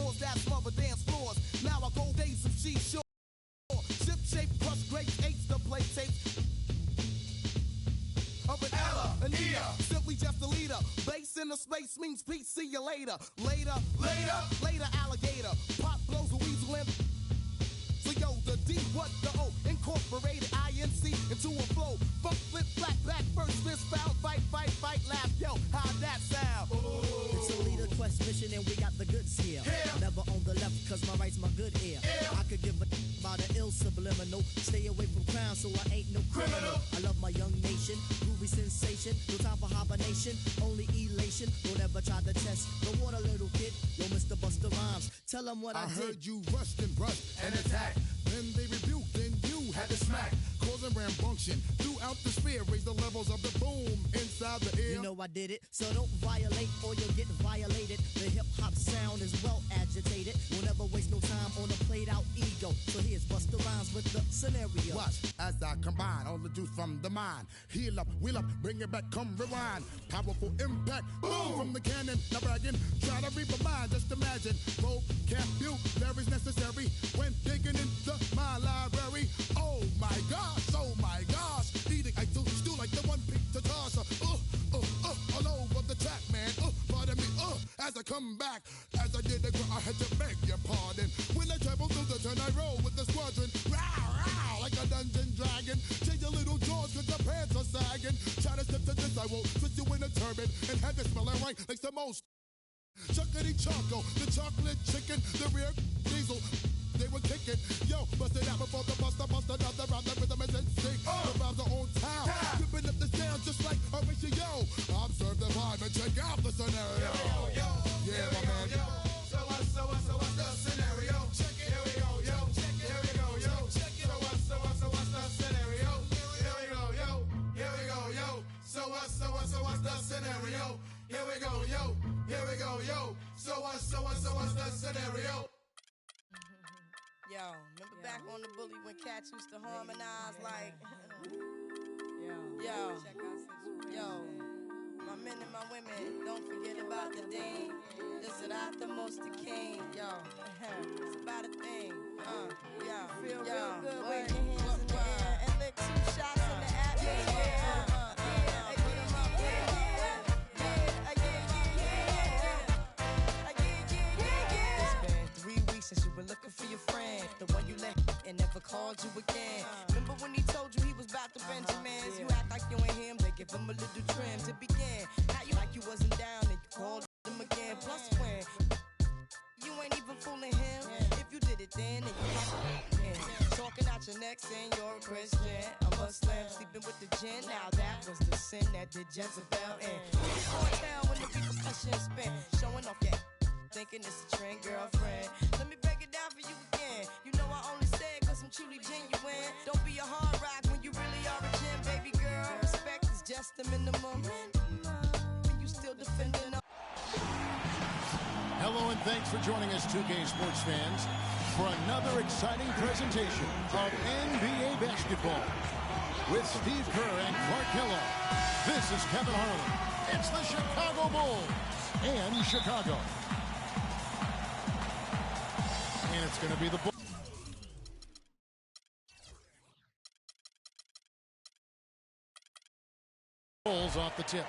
whores that smother dance floors. Now I go days of she shore. Ship shape, crush grapes, H to play tapes. Of an Ella, an Ea, simply just a leader. Base in the space means peace, see you later. Later, later, later, alligator. Pop blows a weasel in. So yo, the D, what the O, incorporated INC into a flow. Funk, flip, flat, back, first, fist, foul, fight, fight, fight, laugh. Yo, how'd that sound? Ooh. It's a leader quest mission and we got the goods here. Never on the left cause my right's my good ear. I could give a about an ill subliminal. Stay away from crime so I ain't no criminal. I love my young nation, groovy sensation. No time for hibernation, only elation. Don't ever try to test the water, little kid. Yo, Mr. Busta Rhymes, tell them what I did. I heard you rushed and brushed and attacked. Then they rebuked, then you had to smack. Causing rambunction throughout the sphere. Raise the levels of the boom inside the ear. You know I did it, so don't violate or you'll get violated. The hip-hop sound is well agitated. We'll never waste no time on a played-out ego. So here's Busta Rhymes with the scenario. Watch as I combine all the juice from the mind. Heal up, wheel up, bring it back, come rewind. Powerful impact, boom from the cannon. Now bragging, try to read my mind, just imagine. Vocabulary's necessary when digging into my library. Oh my gosh, eating I do stew like the one pizza tosser. All over the track, man. Pardon me, as I come back. As I did the ground, I had to beg your pardon. When I travel through the turn, I roll with the squadron. Row, like a dungeon dragon. Change your little jaws cause the pants are sagging. Try to step to this, I will put you in a turban and have it smelling right like the most. Chuckity choco, the chocolate chicken, the rear diesel. They were kicking, yo, bust it out before the buster, bust another round, the rhythm is instinct. The rhymes are on town, ripping up the sound just like a ratio. Observe the vibe and check out the scenario. Yeah, my man. So what's the scenario? Check it. Here we go, yo. Check it. Here we go, yo. Check it. So what's the scenario? Here we go, yo. Here we go, yo. So what's the scenario? Here we go, yo. Here we go, yo. So what's the scenario? Yo, remember back on the bully when cats used to harmonize like, yo, my men and my women, don't forget about the dame. This is not the most the king, yo. It's about a thing, feel real good, wave your hands in the air and lick 2 shots in the atmosphere. Since you been looking for your friend, the one you left and never called you again. Remember when he told you he was about to Benjamins? You act like you ain't him, they give him a little trim to begin. How you like you wasn't down and you called him again. Plus when you ain't even fooling him. If you did it then you talking out your neck saying you're a Christian, a Muslim, sleeping with the gin. Now that was the sin that did Jezebel in. It's going down when the repercussions spin, showing off your thinking it's a trend, girlfriend. Let me break it down for you again. You know I only say it cause I'm truly genuine. Don't be a hard rock when you really are a gem, baby girl. Respect is just the minimum. When you still defending up. Hello and thanks for joining us, 2K Sports fans, for another exciting presentation of NBA basketball. With Steve Kerr and Clark Kellogg, this is Kevin Harlan. It's the Chicago Bulls and Chicago. And it's going to be the Bulls off the tip.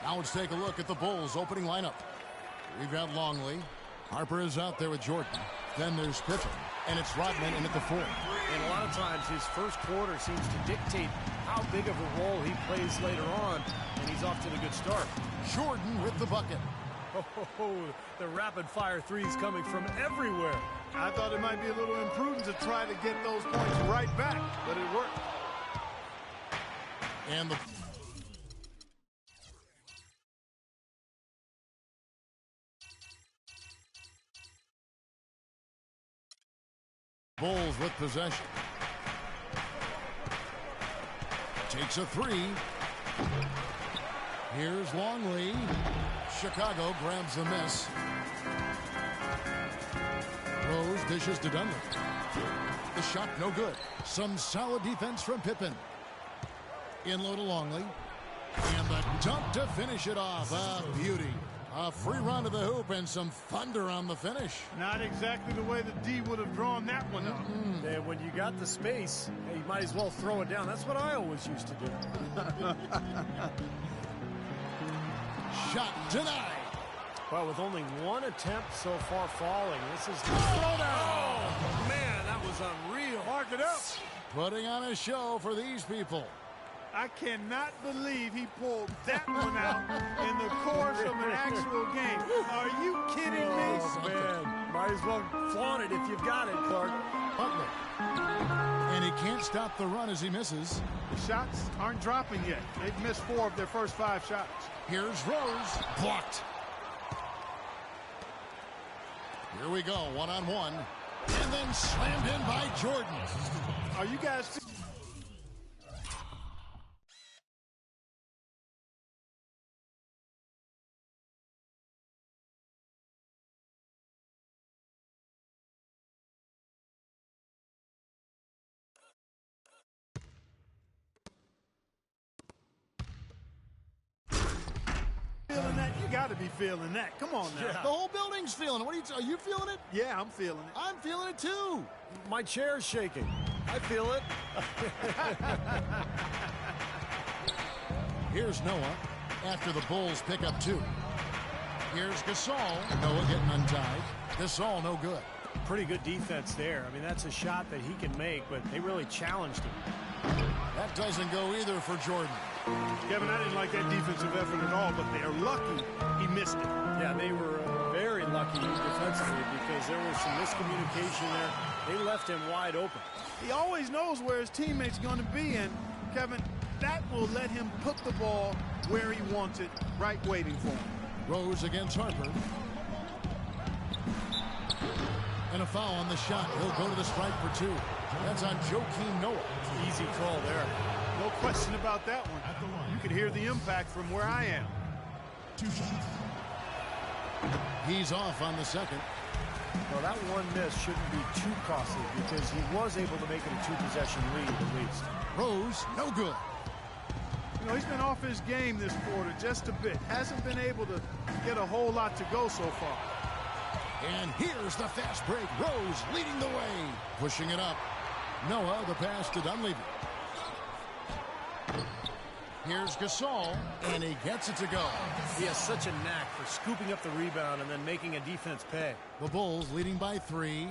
Now let's take a look at the Bulls opening lineup. We've got Longley. Harper is out there with Jordan. Then there's Pippen. And it's Rodman in at the 4. And a lot of times his first quarter seems to dictate how big of a role he plays later on. And he's off to the good start. Jordan with the bucket. Oh, the rapid-fire threes coming from everywhere. I thought it might be a little imprudent to try to get those points right back, but it worked. And the Bulls with possession. Takes a 3. Here's Longley. Chicago grabs the miss. Rose dishes to Dunley. The shot no good. Some solid defense from Pippen. In low to Longley. And the dunk to finish it off. A beauty. A free run to the hoop and some thunder on the finish. Not exactly the way the D would have drawn that one up. And when you got the space, you might as well throw it down. That's what I always used to do. Shot denied. Well, with only one attempt so far falling, this is the throwdown. Oh, man, that was unreal. Mark it up. Putting on a show for these people. I cannot believe he pulled that one out in the course of an actual game. Are you kidding me? Oh, man. Might as well flaunt it if you've got it, Clark. Butler. And he can't stop the run as he misses. The shots aren't dropping yet. They've missed 4 of their first 5 shots. Here's Rose. Blocked. Here we go, one-on-one. And then slammed in by Jordan. Are you guys... feeling that? You got to be feeling that. Come on now. The whole building's feeling it. Are you feeling it? Yeah, I'm feeling it. I'm feeling it too. My chair's shaking. I feel it. Here's Noah after the Bulls pick up 2. Here's Gasol. Noah getting untied. Gasol no good. Pretty good defense there. I mean, that's a shot that he can make, but they really challenged him. That doesn't go either for Jordan. Kevin, I didn't like that defensive effort at all, but they're lucky he missed it. Yeah, they were very lucky defensively because there was some miscommunication there. They left him wide open. He always knows where his teammate's going to be, and, Kevin, that will let him put the ball where he wants it, right waiting for him. Rose against Harper. And a foul on the shot. He'll go to the strike for 2. That's on Joakim Noah. Easy call there. No question about that one. You could hear the impact from where I am. 2 shots. He's off on the second. Well, that one miss shouldn't be too costly because he was able to make it a 2-possession lead at least. Rose, no good. You know, he's been off his game this quarter just a bit. Hasn't been able to get a whole lot to go so far. And here's the fast break. Rose leading the way. Pushing it up. Noah, the pass to Dunleavy. Here's Gasol, and he gets it to go. He has such a knack for scooping up the rebound and then making a defense pay. The Bulls leading by 3.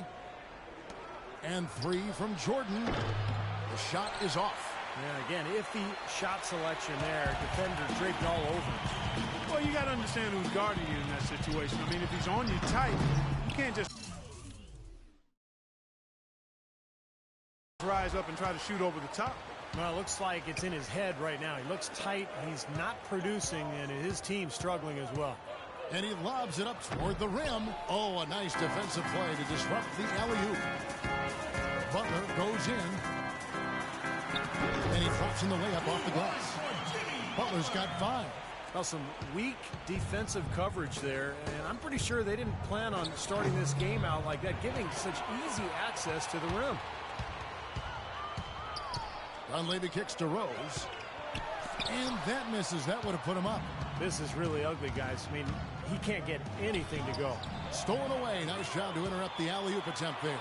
And 3 from Jordan. The shot is off. Yeah, again, iffy shot selection there. Defender draped all over him. Well, you got to understand who's guarding you in that situation. I mean, if he's on you tight, you can't just rise up and try to shoot over the top. Well, it looks like it's in his head right now. He looks tight. He's not producing, and his team's struggling as well. And he lobs it up toward the rim. Oh, a nice defensive play to disrupt the alley-oop. Butler goes in. And he drops in the layup off the glass. Butler's got 5. Well, some weak defensive coverage there, and I'm pretty sure they didn't plan on starting this game out like that, giving such easy access to the rim. Dunleavy kicks to Rose. And that misses. That would have put him up. This is really ugly, guys. I mean, he can't get anything to go. Stolen away. Nice job to interrupt the alley-oop attempt there.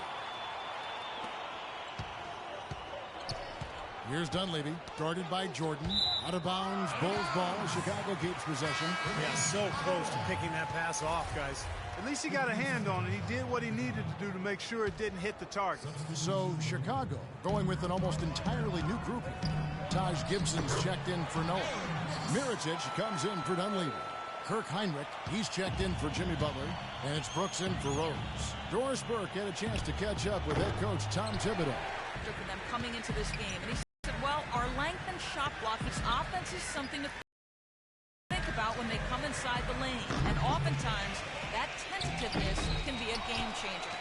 Here's Dunleavy, guarded by Jordan. Out of bounds, Bulls ball. Chicago keeps possession. Yeah, so close to picking that pass off, guys. At least he got a hand on it. He did what he needed to do to make sure it didn't hit the target. So Chicago going with an almost entirely new group here. Taj Gibson's checked in for Noah. Mirotic comes in for Dunleavy. Kirk Heinrich, he's checked in for Jimmy Butler. And it's Brooks in for Rose. Doris Burke had a chance to catch up with head coach Tom Thibodeau. For them coming into this game, and he said, well, our length and shot blocking offense is something to think about when they come inside the lane. And oftentimes, that tentativeness can be a game changer.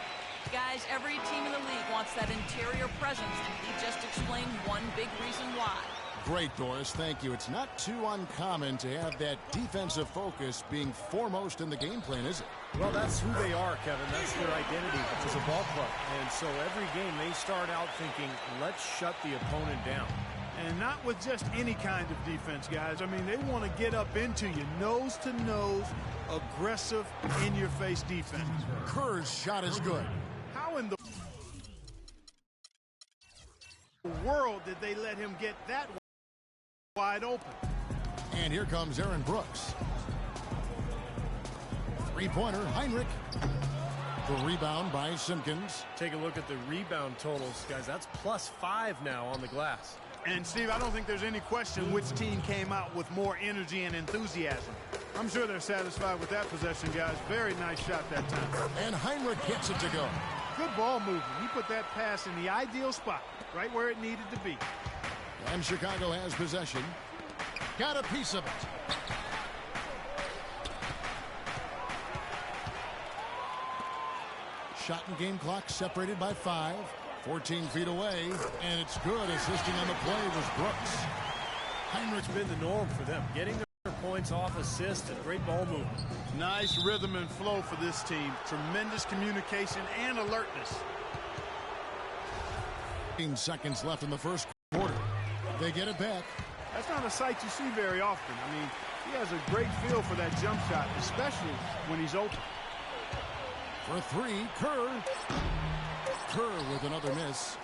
Guys, every team in the league wants that interior presence, and he just explained one big reason why. Great, Doris. Thank you. It's not too uncommon to have that defensive focus being foremost in the game plan, is it? Well, that's who they are, Kevin. That's their identity as a ball club. And so every game they start out thinking, let's shut the opponent down. And not with just any kind of defense, guys. I mean, they want to get up into you, nose-to-nose, aggressive, in-your-face defense. Kerr's shot is good. How in the world did they let him get that wide open? And here comes Aaron Brooks. Three-pointer, Heinrich. The rebound by Simpkins. Take a look at the rebound totals, guys. That's +5 now on the glass. And, Steve, I don't think there's any question which team came out with more energy and enthusiasm. I'm sure they're satisfied with that possession, guys. Very nice shot that time. And Heinrich hits it to go. Good ball movement. He put that pass in the ideal spot, right where it needed to be. And Chicago has possession. Got a piece of it. Shot and game clock separated by 5. 14 feet away, and it's good. Assisting on the play was Brooks. Heinrich's been the norm for them, getting their points off assists and great ball movement. Nice rhythm and flow for this team. Tremendous communication and alertness. 15 seconds left in the first quarter. They get it back. That's not a sight you see very often. I mean, he has a great feel for that jump shot, especially when he's open. For 3, Kerr. Kerr with another miss.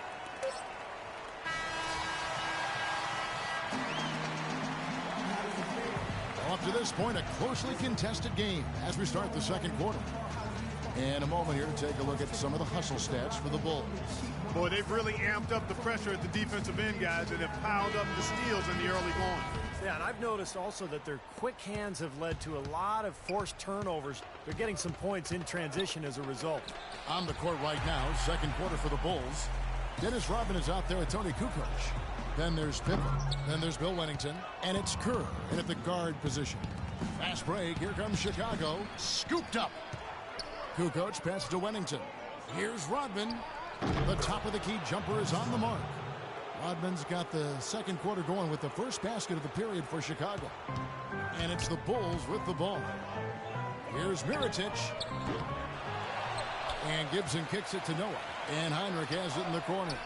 Up to this point, a closely contested game as we start the second quarter. And a moment here to take a look at some of the hustle stats for the Bulls. Boy, they've really amped up the pressure at the defensive end, guys, and have piled up the steals in the early going. Yeah, and I've noticed also that their quick hands have led to a lot of forced turnovers. They're getting some points in transition as a result. On the court right now, second quarter for the Bulls. Dennis Rodman is out there with Tony Kukoc. Then there's Pippen. Then there's Bill Wennington. And it's Kerr in at the guard position. Fast break. Here comes Chicago. Scooped up. Kukoc passes to Wennington. Here's Rodman. The top of the key jumper is on the mark. Rodman's got the second quarter going with the first basket of the period for Chicago. And it's the Bulls with the ball. Here's Mirotic. And Gibson kicks it to Noah. And Heinrich has it in the corner.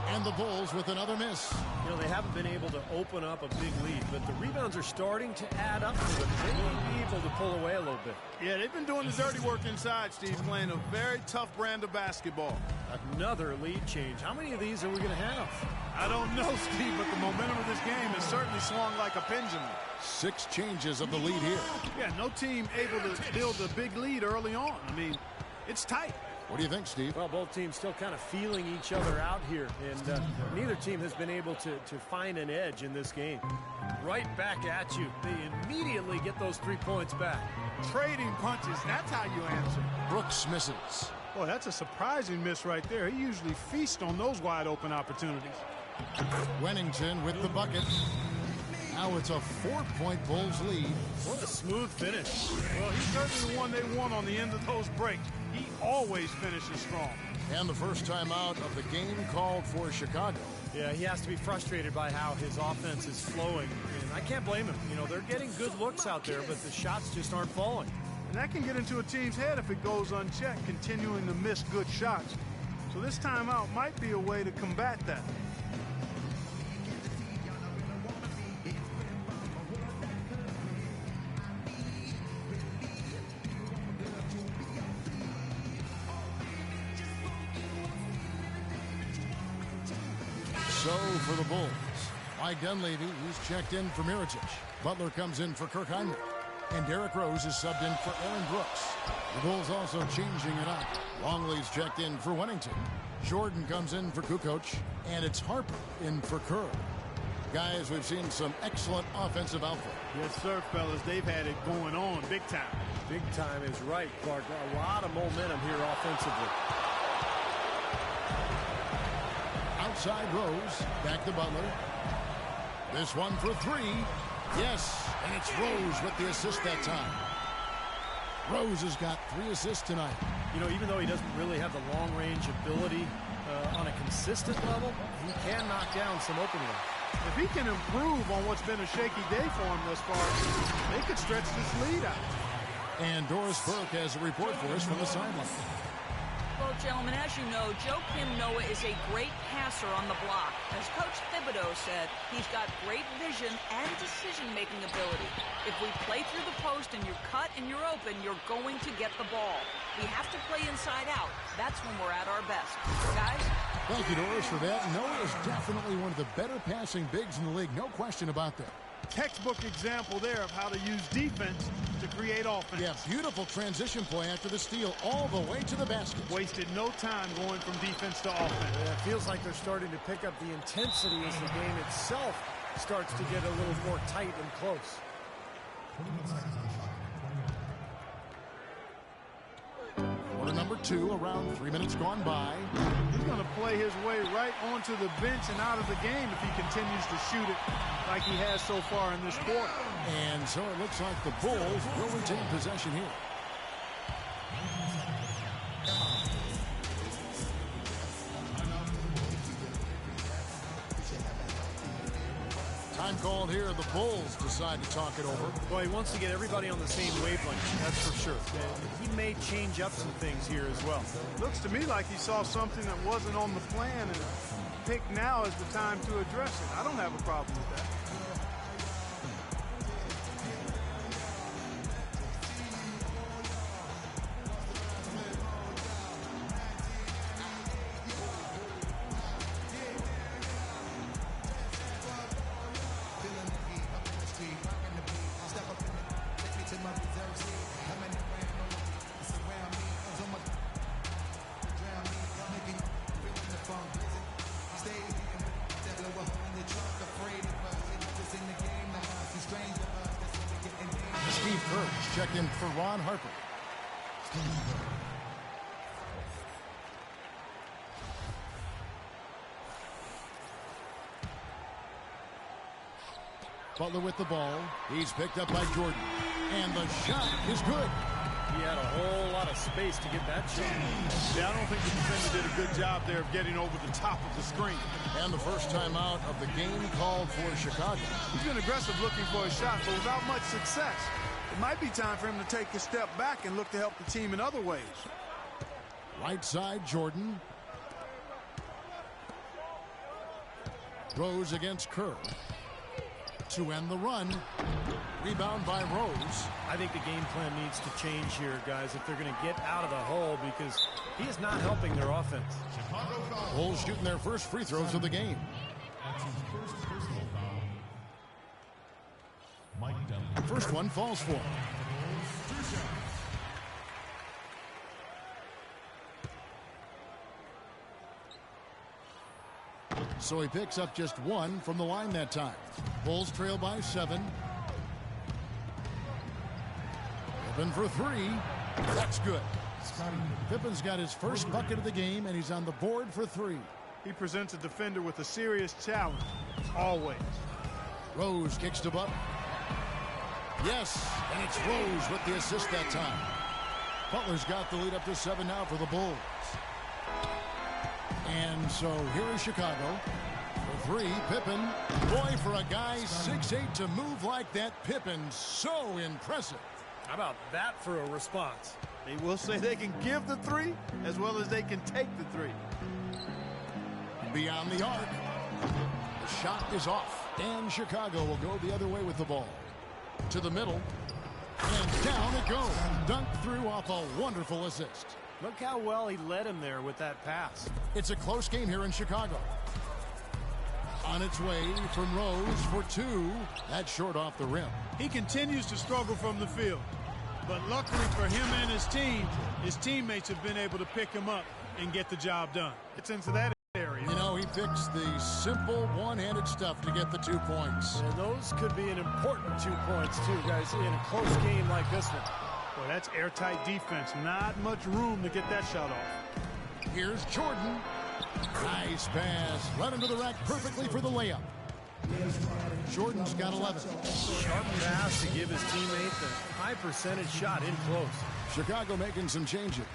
And the Bulls with another miss. You know, they haven't been able to open up a big lead, but the rebounds are starting to add up for them. They may be able to pull away a little bit. Yeah, they've been doing the dirty work inside, Steve, playing a very tough brand of basketball. Another lead change. How many of these are we going to have? I don't know, Steve, but the momentum of this game has certainly swung like a pendulum. 6 changes of the lead here. Yeah, no team able to build a big lead early on. I mean, it's tight. What do you think, Steve? Well, both teams still kind of feeling each other out here, and neither team has been able to find an edge in this game. Right back at you. They immediately get those 3 points back. Trading punches, that's how you answer. Brooks misses. Boy, that's a surprising miss right there. He usually feasts on those wide open opportunities. Wennington with the bucket. Now it's a 4-point Bulls lead. What a smooth finish. Well, he's certainly the one they want on the end of those breaks. He always finishes strong. And the first time out of the game called for Chicago. Yeah, he has to be frustrated by how his offense is flowing. And I can't blame him. You know, they're getting good looks out there, but the shots just aren't falling. And that can get into a team's head if it goes unchecked, continuing to miss good shots. So this timeout might be a way to combat that. So for the Bulls, Mike Dunleavy, he's checked in for Mirotic. Butler comes in for Kirk Heinrich. And Derrick Rose is subbed in for Aaron Brooks. The Bulls also changing it up. Longley's checked in for Wennington. Jordan comes in for Kukoc. And it's Harper in for Kerr. Guys, we've seen some excellent offensive output. Yes, sir, fellas. They've had it going on big time. Big time is right, Clark. A lot of momentum here offensively. Outside Rose, back to Butler. This one for 3. Yes, and it's Rose with the assist that time. Rose has got 3 assists tonight. You know, even though he doesn't really have the long-range ability on a consistent level, he can knock down some open ones. If he can improve on what's been a shaky day for him thus far, they could stretch this lead out. And Doris Burke has a report for us from the sideline. Well, gentlemen, as you know, Joakim Noah is a great passer on the block. As Coach Thibodeau said, he's got great vision and decision-making ability. If we play through the post and you're cut and you're open, you're going to get the ball. We have to play inside out. That's when we're at our best. Guys? Thank you, Doris, for that. Noah is definitely one of the better passing bigs in the league. No question about that. Textbook example there of how to use defense to create offense. Yeah, beautiful transition play after the steal all the way to the basket. Wasted no time going from defense to offense. Yeah, it feels like they're starting to pick up the intensity as the game itself starts to get a little more tight and close. Quarter number 2, around 3 minutes gone by. He's going to play his way right onto the bench and out of the game if he continues to shoot it like he has so far in this quarter. And so it looks like the Bulls will retain possession here. Time called here. The Bulls decide to talk it over. Well, he wants to get everybody on the same wavelength, that's for sure. And he may change up some things here as well. Looks to me like he saw something that wasn't on the plan and picked now as the time to address it. I don't have a problem with that. Check in for Ron Harper. Butler with the ball. He's picked up by Jordan. And the shot is good. He had a whole lot of space to get that shot. Yeah, I don't think the defender did a good job there of getting over the top of the screen. And the first time out of the game called for Chicago. He's been aggressive looking for a shot, but without much success. It might be time for him to take a step back and look to help the team in other ways. Right side, Jordan. Rose against Kerr. To end the run. Rebound by Rose. I think the game plan needs to change here, guys, if they're going to get out of the hole, because he is not helping their offense. Bulls shooting their first free throws of the game. First one falls for him. So he picks up just one from the line that time. Bulls trail by 7. Pippen for 3. That's good. Pippen's got his first bucket of the game, and he's on the board for 3. He presents a defender with a serious challenge, always. Rose kicks to Butler. Yes, and it's Rose with the assist that time. Butler's got the lead up to 7 now for the Bulls. And so here is Chicago. For 3, Pippen. Boy, for a guy 6'8" to move like that, Pippen, so impressive. How about that for a response? They will say they can give the 3 as well as they can take the 3. Beyond the arc. The shot is off. And Chicago will go the other way with the ball. To the middle. And down it goes. Dunked through off a wonderful assist. Look how well he led him there with that pass. It's a close game here in Chicago. On its way from Rose for 2. That's short off the rim. He continues to struggle from the field. But luckily for him and his team, his teammates have been able to pick him up and get the job done. It's into that area. You know, he picks the simple one-handed stuff to get the 2 points. And those could be an important 2 points, too, guys, in a close game like this one. Boy, that's airtight defense. Not much room to get that shot off. Here's Jordan. Nice pass. Right into the rack perfectly for the layup. Jordan's got 11. Sharp pass to give his teammate the high percentage shot in close. Chicago making some changes.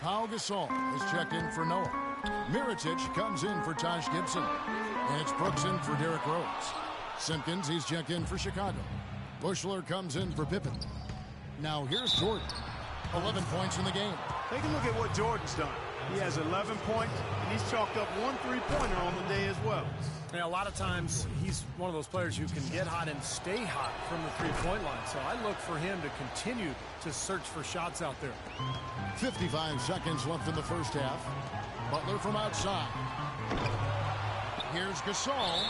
Pau Gasol is checked in for Noah. Mirotic comes in for Taj Gibson. And it's Brooks in for Derrick Rose. Simpkins, he's checked in for Chicago. Bushler comes in for Pippen. Now here's Jordan. 11 points in the game. Take a look at what Jordan's done. He has 11 points, and he's chalked up 1 3-pointer on the day as well. Yeah, a lot of times he's one of those players who can get hot and stay hot from the three-point line. So I look for him to continue to search for shots out there. 55 seconds left in the first half. Butler from outside. Here's Gasol,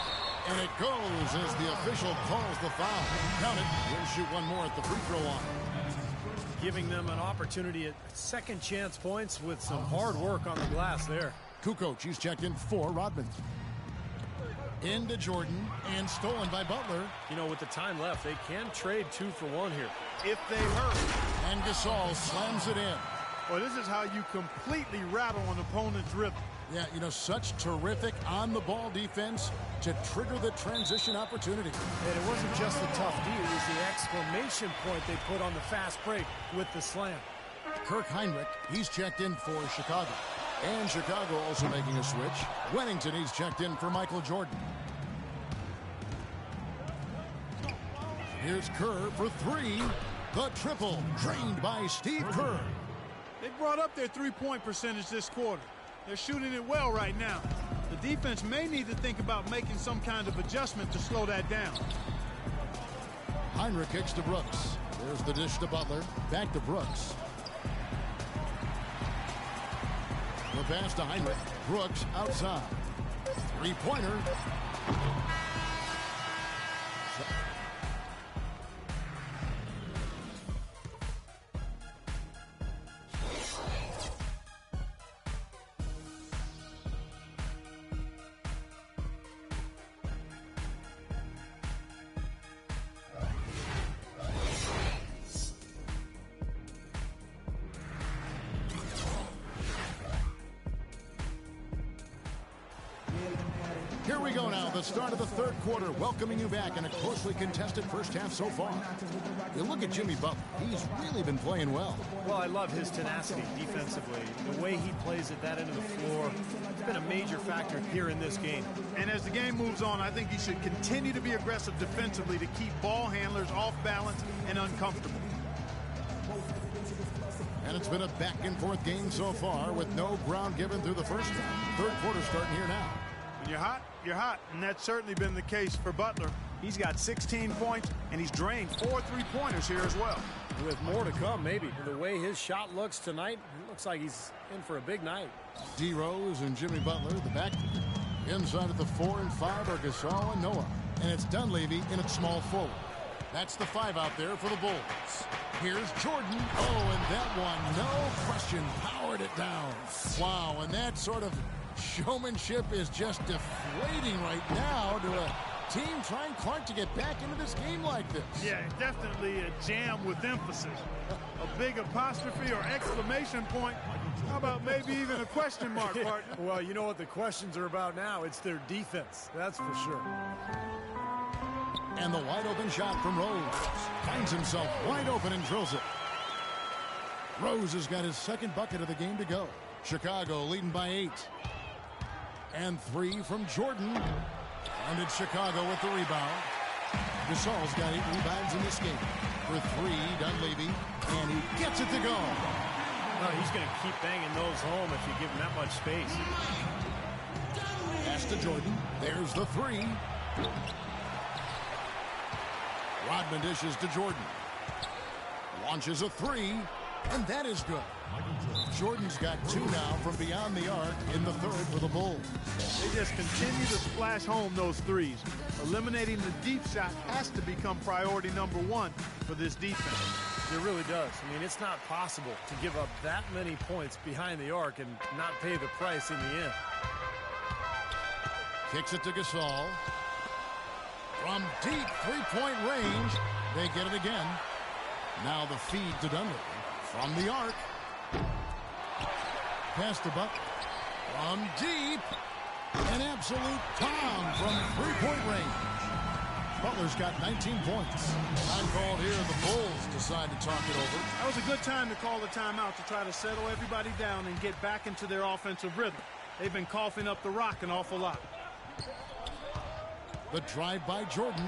and it goes as the official calls the foul. Count it. He'll shoot one more at the free throw line. Giving them an opportunity at second chance points with some hard work on the glass there. Kukoc, he's checked in for Rodman. Into Jordan, and stolen by Butler. You know, with the time left, they can trade 2 for 1 here. If they hurt. And Gasol slams it in. Well, this is how you completely rattle an opponent's rhythm. Yeah, you know, such terrific on-the-ball defense to trigger the transition opportunity. And it wasn't just the tough D, it was the exclamation point they put on the fast break with the slam. Kirk Heinrich, he's checked in for Chicago. And Chicago also making a switch. Wennington, he's checked in for Michael Jordan. Here's Kerr for 3. The triple, drained by Steve Kerr. They brought up their three-point percentage this quarter. They're shooting it well right now. The defense may need to think about making some kind of adjustment to slow that down. Heinrich kicks to Brooks. There's the dish to Butler. Back to Brooks. The pass to Heinrich. Brooks outside. Three-pointer. Here we go now, the start of the third quarter, welcoming you back in a closely contested first half so far. You look at Jimmy Butler, he's really been playing well. Well, I love his tenacity defensively. The way he plays at that end of the floor, it's been a major factor here in this game. And as the game moves on, I think he should continue to be aggressive defensively to keep ball handlers off balance and uncomfortable. And it's been a back-and-forth game so far with no ground given through the first half. Third quarter starting here now. When you're hot, and that's certainly been the case for Butler. He's got 16 points, and he's drained 4 3-pointers here as well. With more to come, maybe. The way his shot looks tonight, it looks like he's in for a big night. D. Rose and Jimmy Butler, the back. Inside at the 4 and 5 are Gasol and Noah. And it's Dunleavy in at small forward. That's the 5 out there for the Bulls. Here's Jordan. Oh, and that one, no question, powered it down. Wow, and that sort of showmanship is just deflating right now to a team trying Clark to get back into this game like this. Yeah, definitely a jam with emphasis. A big apostrophe or exclamation point. How about maybe even a question mark, partner? Well, you know what the questions are about now. It's their defense, that's for sure. And the wide open shot from Rose. Finds himself wide open and drills it. Rose has got his second bucket of the game to go. Chicago leading by 8. And 3 from Jordan. And it's Chicago with the rebound. Gasol's got 8 rebounds in this game. For 3, Dunleavy. And he gets it to go. Oh, he's going to keep banging those home if you give him that much space. Pass to Jordan. There's the 3. Rodman dishes to Jordan. Launches a 3. And that is good. Jordan's got 2 now from beyond the arc in the third for the Bulls. They just continue to splash home those threes. Eliminating the deep shot has to become priority number 1 for this defense. It really does. I mean, it's not possible to give up that many points behind the arc and not pay the price in the end. Kicks it to Gasol. From deep three-point range, they get it again. Now the feed to Dunleavy. From the arc. Pass to Butler. From deep. An absolute bomb from three-point range. Butler's got 19 points. Time called here. The Bulls decide to talk it over. That was a good time to call the timeout to try to settle everybody down and get back into their offensive rhythm. They've been coughing up the rock an awful lot. The drive by Jordan.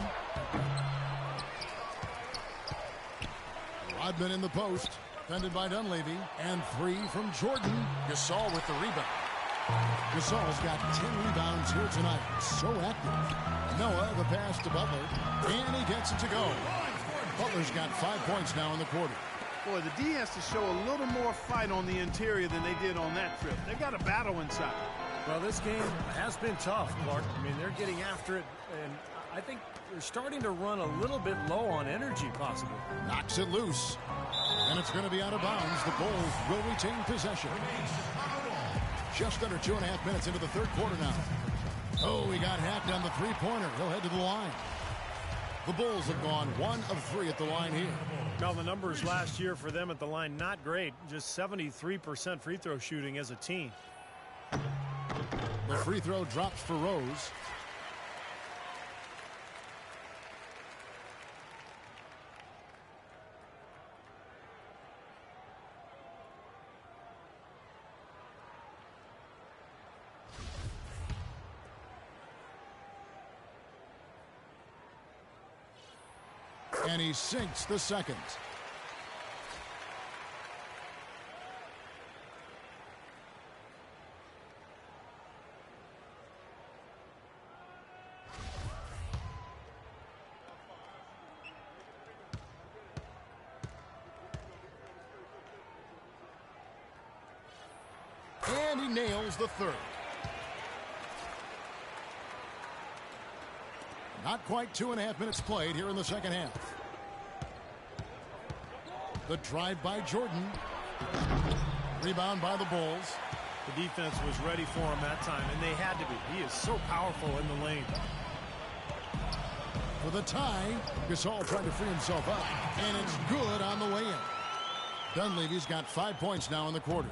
Rodman in the post. Defended by Dunleavy. And 3 from Jordan. Gasol with the rebound. Gasol's got 10 rebounds here tonight. So active. Noah, the pass to Butler. And he gets it to go. Butler's got 5 points now in the quarter. Boy, the D has to show a little more fight on the interior than they did on that trip. They've got a battle inside. Well, this game has been tough, Clark. I mean, they're getting after it, and I think they're starting to run a little bit low on energy, possibly. Knocks it loose. And it's going to be out of bounds. The Bulls will retain possession. Just under 2.5 minutes into the third quarter now. Oh, he got hacked on the three-pointer. He'll head to the line. The Bulls have gone 1 of 3 at the line here. Now, the numbers last year for them at the line, not great. Just 73% free throw shooting as a team. The free throw drops for Rose. And he sinks the second. And he nails the third. Not quite 2.5 minutes played here in the second half. The drive by Jordan. Rebound by the Bulls. The defense was ready for him that time, and they had to be. He is so powerful in the lane. For the tie, Gasol trying to free himself up, and it's good on the way in. Dunleavy's got 5 points now in the quarter.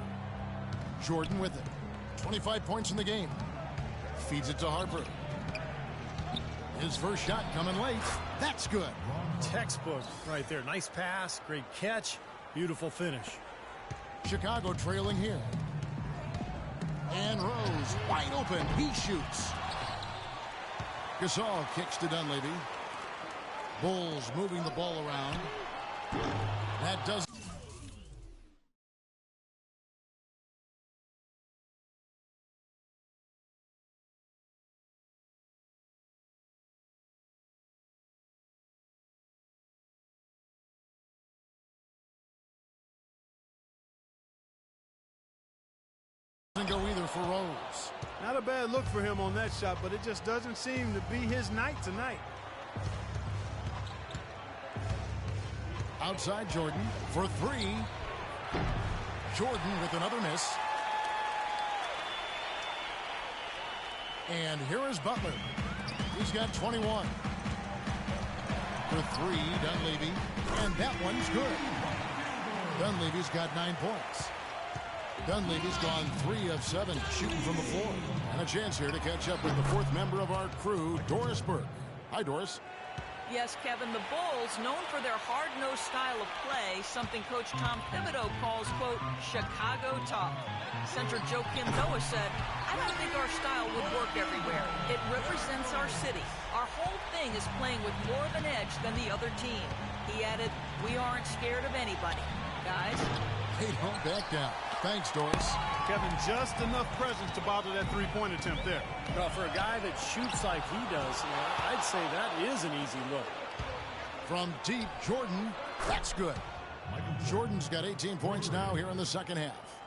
Jordan with it. 25 points in the game. Feeds it to Harper. His first shot coming late. That's good. Textbook right there. Nice pass, great catch, beautiful finish. Chicago trailing here. And Rose wide open. He shoots. Gasol kicks to Dunleavy. Bulls moving the ball around. That does. Doesn't go either for Rose. Not a bad look for him on that shot, but it just doesn't seem to be his night tonight. Outside Jordan for 3. Jordan with another miss. And here is Butler. He's got 21. For 3, Dunleavy. And that one's good. Dunleavy's got 9 points. Dunleavy's gone 3 of 7 shooting from the floor. And a chance here to catch up with the 4th member of our crew, Doris Burke. Hi, Doris. Yes, Kevin, the Bulls, known for their hard-nosed style of play, something Coach Tom Thibodeau calls, quote, Chicago tough. Center Joakim Noah said, I don't think our style would work everywhere. It represents our city. Our whole thing is playing with more of an edge than the other team. He added, we aren't scared of anybody. Guys? They don't back down. Thanks, Doris. Kevin, just enough presence to bother that three-point attempt there. Well, for a guy that shoots like he does, I'd say that is an easy look. From deep, Jordan, that's good. Jordan's got 18 points now here in the second half.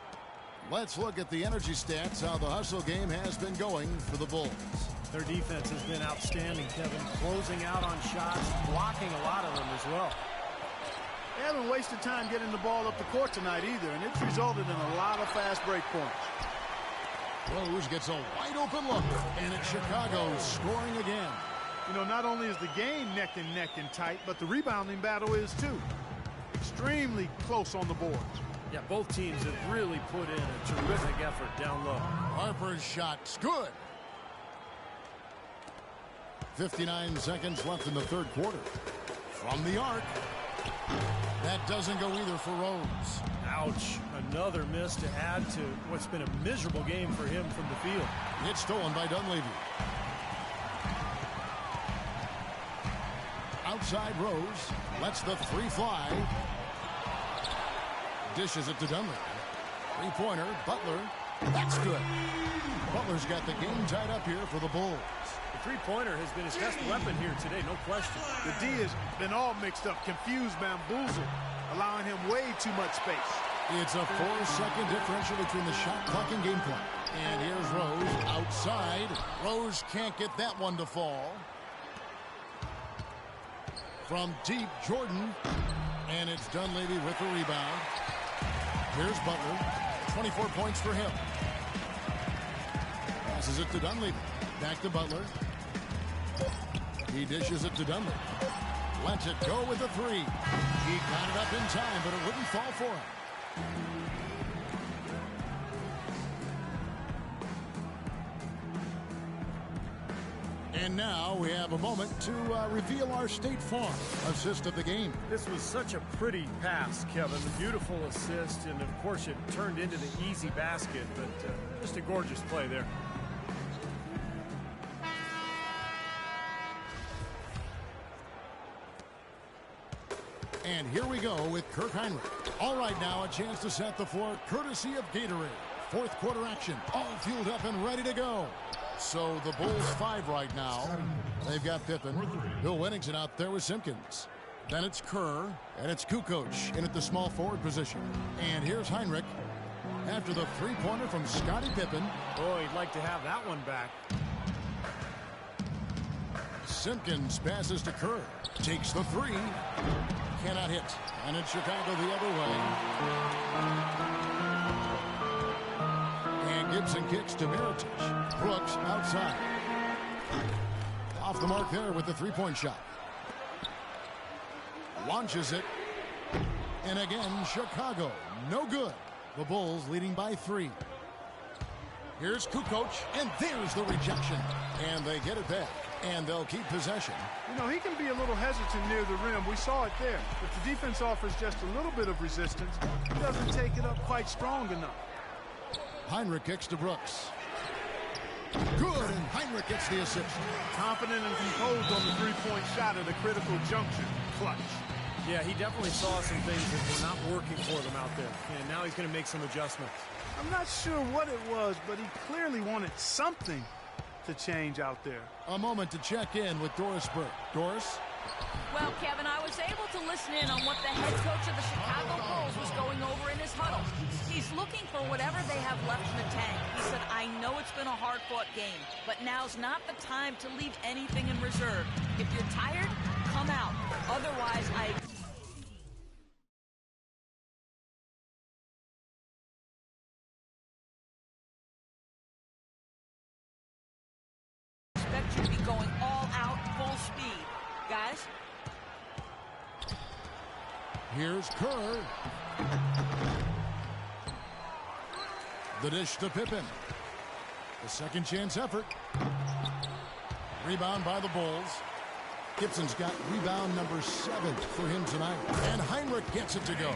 Let's look at the energy stats, how the hustle game has been going for the Bulls. Their defense has been outstanding, Kevin. Closing out on shots, blocking a lot of them as well. They haven't wasted time getting the ball up the court tonight either, and it's resulted in a lot of fast break points. Rose gets a wide open look, and it's Chicago scoring again. You know, not only is the game neck and tight, but the rebounding battle is too. Extremely close on the board. Yeah, both teams have really put in a terrific effort down low. Harper's shot's good. 59 seconds left in the third quarter. From the arc. That doesn't go either for Rose. Ouch. Another miss to add to what's been a miserable game for him from the field. It's stolen by Dunleavy. Outside Rose lets the 3 fly. dishes it to Dunley. Three-pointer, Butler. That's good. Butler's got the game tied up here for the Bulls. The three-pointer has been his best weapon here today, no question. The D has been all mixed up, confused, bamboozled, allowing him way too much space. It's a 4-second differential between the shot clock and game clock. And here's Rose outside. Rose can't get that one to fall. From deep, Jordan. And it's Dunleavy with the rebound. Here's Butler. 24 points for him. Passes it to Dunleavy. Back to Butler. He dishes it to Dunleavy. Lets it go with a three. He got it up in time, but it wouldn't fall for him. And now we have a moment to reveal our State Farm assist of the game. This was such a pretty pass, Kevin. A beautiful assist, and of course it turned into the easy basket, but just a gorgeous play there. And here we go with Kirk Heinrich. All right, now a chance to set the floor courtesy of Gatorade. Fourth quarter action, all fueled up and ready to go. So the Bulls 5 right now. They've got Pippen. Bill Wennington out there with Simpkins. Then it's Kerr, and it's Kukoc in at the small forward position. And here's Heinrich after the three-pointer from Scottie Pippen. Oh, he'd like to have that one back. Simpkins passes to Kerr. Takes the three. Cannot hit. And it's Chicago the other way. And Gibson kicks to Mirotic. Brooks outside. Off the mark there with the three-point shot. Launches it. And again, Chicago. No good. The Bulls leading by 3. Here's Kukoc. And there's the rejection. And they get it back. And they'll keep possession. You know, he can be a little hesitant near the rim. We saw it there. If the defense offers just a little bit of resistance, he doesn't take it up quite strong enough. Heinrich kicks to Brooks. Good, and Heinrich gets the assist. Confident and composed on the three-point shot at a critical juncture. Clutch. Yeah, he definitely saw some things that were not working for them out there. And now he's going to make some adjustments. I'm not sure what it was, but he clearly wanted something to change out there. A moment to check in with Doris Burke. Doris? Well, Kevin, I was able to listen in on what the head coach of the Chicago Bulls was going over in his huddle. He's looking for whatever they have left in the tank. He said, I know it's been a hard-fought game, but now's not the time to leave anything in reserve. If you're tired, come out. Otherwise, I expect you to be going all out, full speed. Guys? Here's Kerr. The dish to Pippen. The second chance effort. Rebound by the Bulls. Gibson's got rebound number 7 for him tonight. And Heinrich gets it to go.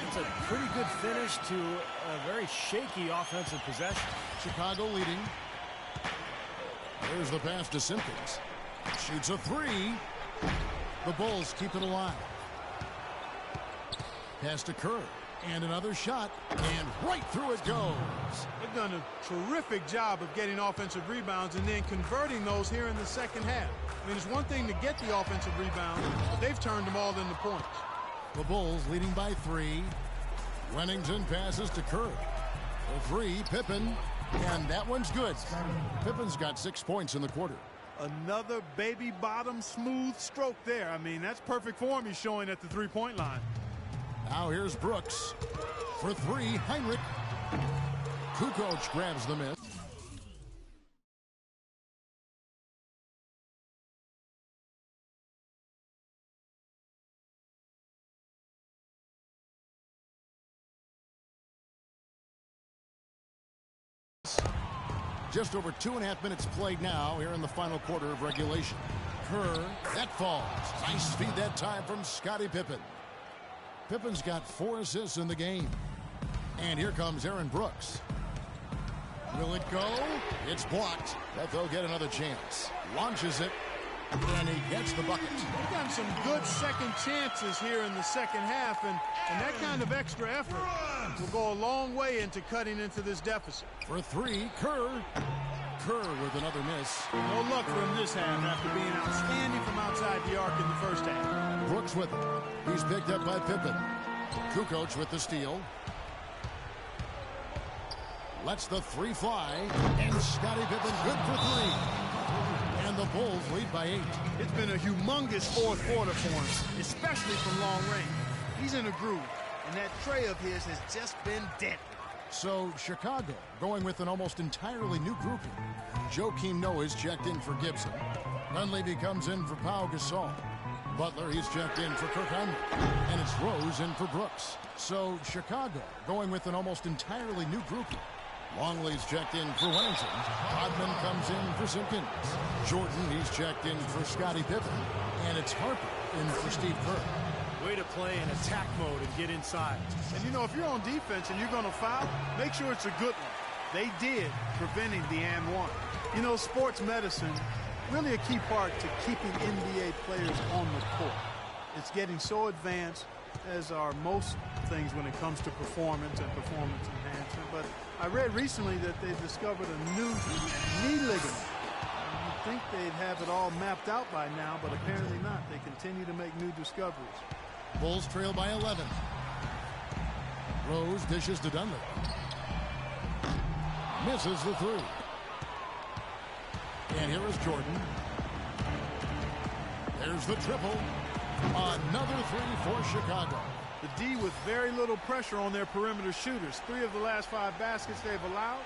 It's a pretty good finish to a very shaky offensive possession. Chicago leading. There's the pass to Simpkins. Shoots a three. The Bulls keep it alive. Pass to Kerr. And another shot. And right through it goes. They've done a terrific job of getting offensive rebounds and then converting those here in the second half. I mean, it's one thing to get the offensive rebound, but they've turned them all into points. The Bulls leading by 3. Wennington passes to Kerr. The three, Pippen. And that one's good. Pippen's got 6 points in the quarter. Another baby bottom smooth stroke there. I mean, that's perfect form he's showing at the three-point line. Now here's Brooks. For 3, Heinrich. Kukoc grabs the miss. Just over 2.5 minutes played now here in the final quarter of regulation. Kerr, that falls. Nice speed that time from Scottie Pippen. Pippen's got 4 assists in the game. And here comes Aaron Brooks. Will it go? It's blocked, but they'll get another chance. Launches it. and he gets the bucket. They've gotten some good second chances here in the second half, and that kind of extra effort will go a long way into cutting into this deficit. For three, Kerr. Kerr with another miss. No luck for him this half after being outstanding from outside the arc in the first half. Brooks with it. He's picked up by Pippen. Kukoc with the steal. Lets the three fly, and Scottie Pippen good for three. And the Bulls lead by 8. It's been a humongous fourth quarter for him, especially from long range. He's in a groove, and that tray of his has just been deadly. So Chicago going with an almost entirely new grouping. Joakim Noah is checked in for Gibson. Dunleavy comes in for Pau Gasol. Butler, he's checked in for Kirk Hinrich. And it's Rose in for Brooks. So Chicago going with an almost entirely new grouping. Longley's checked in for Wellington. Rodman comes in for Simpkins. Jordan, he's checked in for Scottie Pippen. And it's Harper in for Steve Kerr. Way to play in attack mode and get inside. And you know, if you're on defense and you're going to foul, make sure it's a good one. They did, preventing the and one. You know, sports medicine, really a key part to keeping NBA players on the court. It's getting so advanced, as are most things when it comes to performance and performance enhancement. But I read recently that they discovered a new knee ligament. You'd think they'd have it all mapped out by now, but apparently not. They continue to make new discoveries. Bulls trail by 11. Rose dishes to Dunleavy. Misses the three. And here is Jordan. There's the triple. Another three for Chicago. The D with very little pressure on their perimeter shooters. 3 of the last 5 baskets they've allowed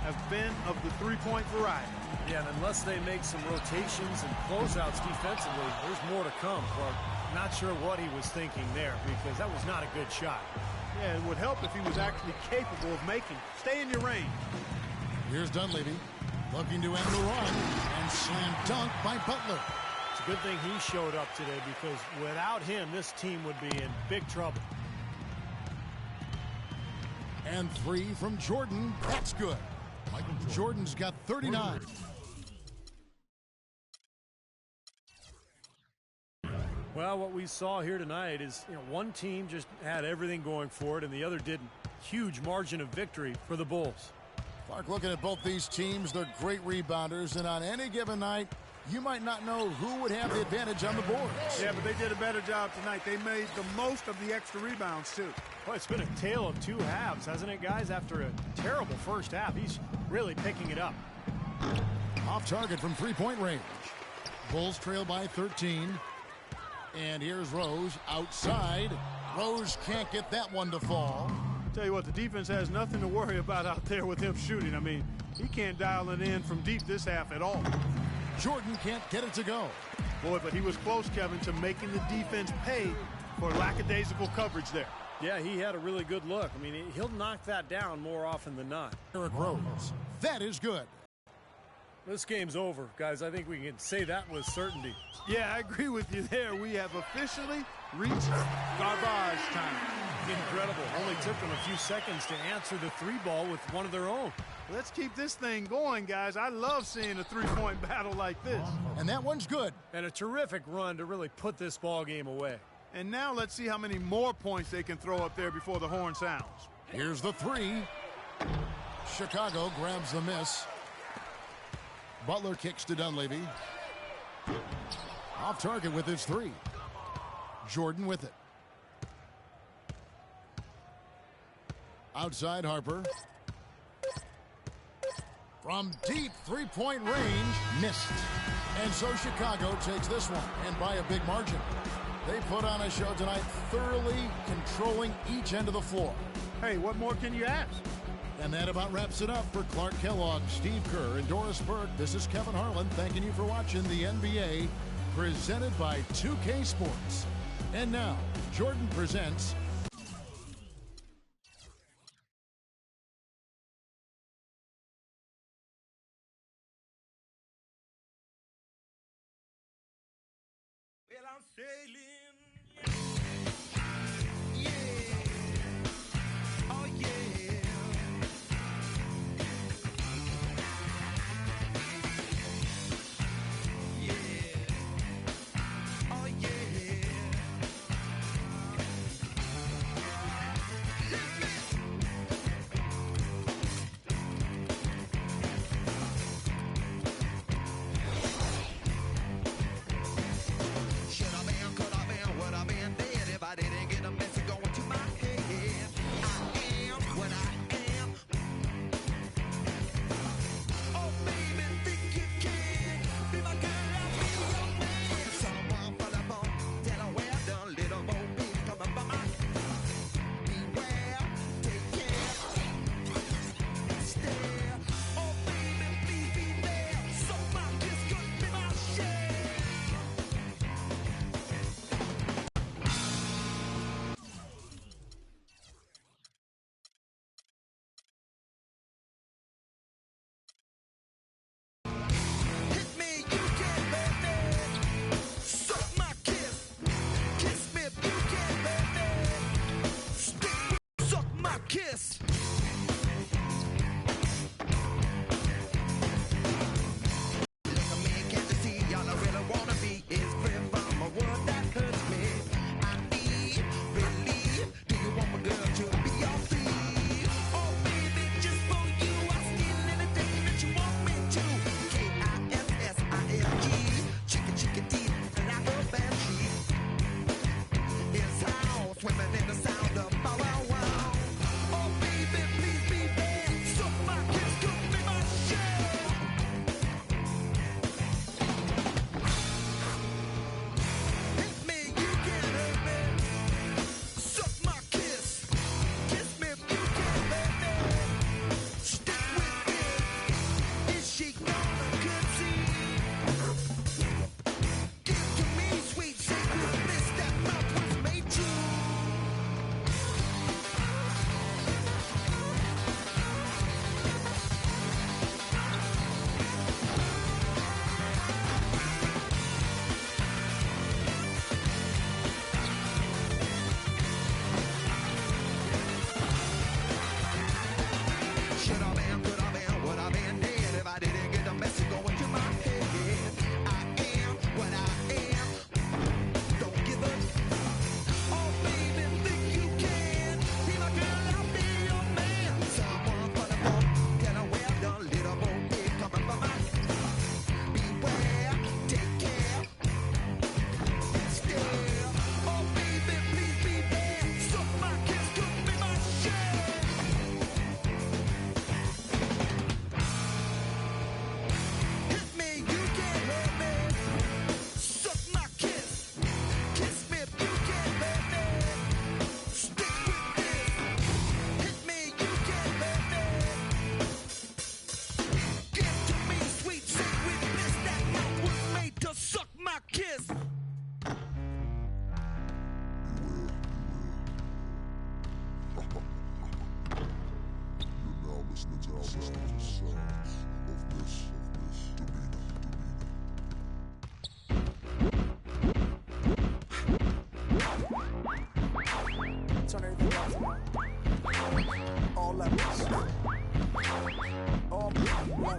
have been of the three-point variety. Yeah, and unless they make some rotations and closeouts defensively, there's more to come. Clark, not sure what he was thinking there, because that was not a good shot. Yeah, it would help if he was actually capable of making. Stay in your range. Here's Dunleavy looking to end the run, and slam dunk by Butler. It's a good thing he showed up today, because without him, this team would be in big trouble. And 3 from Jordan. That's good. Jordan's got 39. Well, what we saw here tonight is, one team just had everything going for it, and the other didn't. Huge margin of victory for the Bulls. Clark, looking at both these teams, they're great rebounders, and on any given night, you might not know who would have the advantage on the boards. Yeah, but they did a better job tonight. They made the most of the extra rebounds, too. Well, it's been a tale of 2 halves, hasn't it, guys? After a terrible first half, he's really picking it up. Off target from three-point range. Bulls trail by 13. And here's Rose outside. Rose can't get that one to fall. Tell you what, the defense has nothing to worry about out there with him shooting. I mean, he can't dial it in from deep this half at all. Jordan can't get it to go. Boy, but he was close, Kevin, to making the defense pay for lackadaisical coverage there. Yeah, he had a really good look. I mean, he'll knock that down more often than not. Eric Rose. That is good. This game's over, guys. I think we can say that with certainty. Yeah, I agree with you there. We have officially reached garbage time. Incredible. Only took them a few seconds to answer the 3-ball with one of their own. Let's keep this thing going, guys. I love seeing a three-point battle like this. And that one's good. And a terrific run to really put this ball game away. And now let's see how many more points they can throw up there before the horn sounds. Here's the 3. Chicago grabs the miss. Butler kicks to Dunleavy. Off target with his 3. Jordan with it. Outside Harper. From deep three-point range, missed. And so Chicago takes this one, and by a big margin. They put on a show tonight, thoroughly controlling each end of the floor. Hey, what more can you ask? And that about wraps it up for Clark Kellogg, Steve Kerr, and Doris Burke. This is Kevin Harlan thanking you for watching the NBA, presented by 2K Sports. And now, Jordan presents... Well, I'm sailing. Yeah. Oh, yeah. Yeah. Turn everything up. All levels. All levels.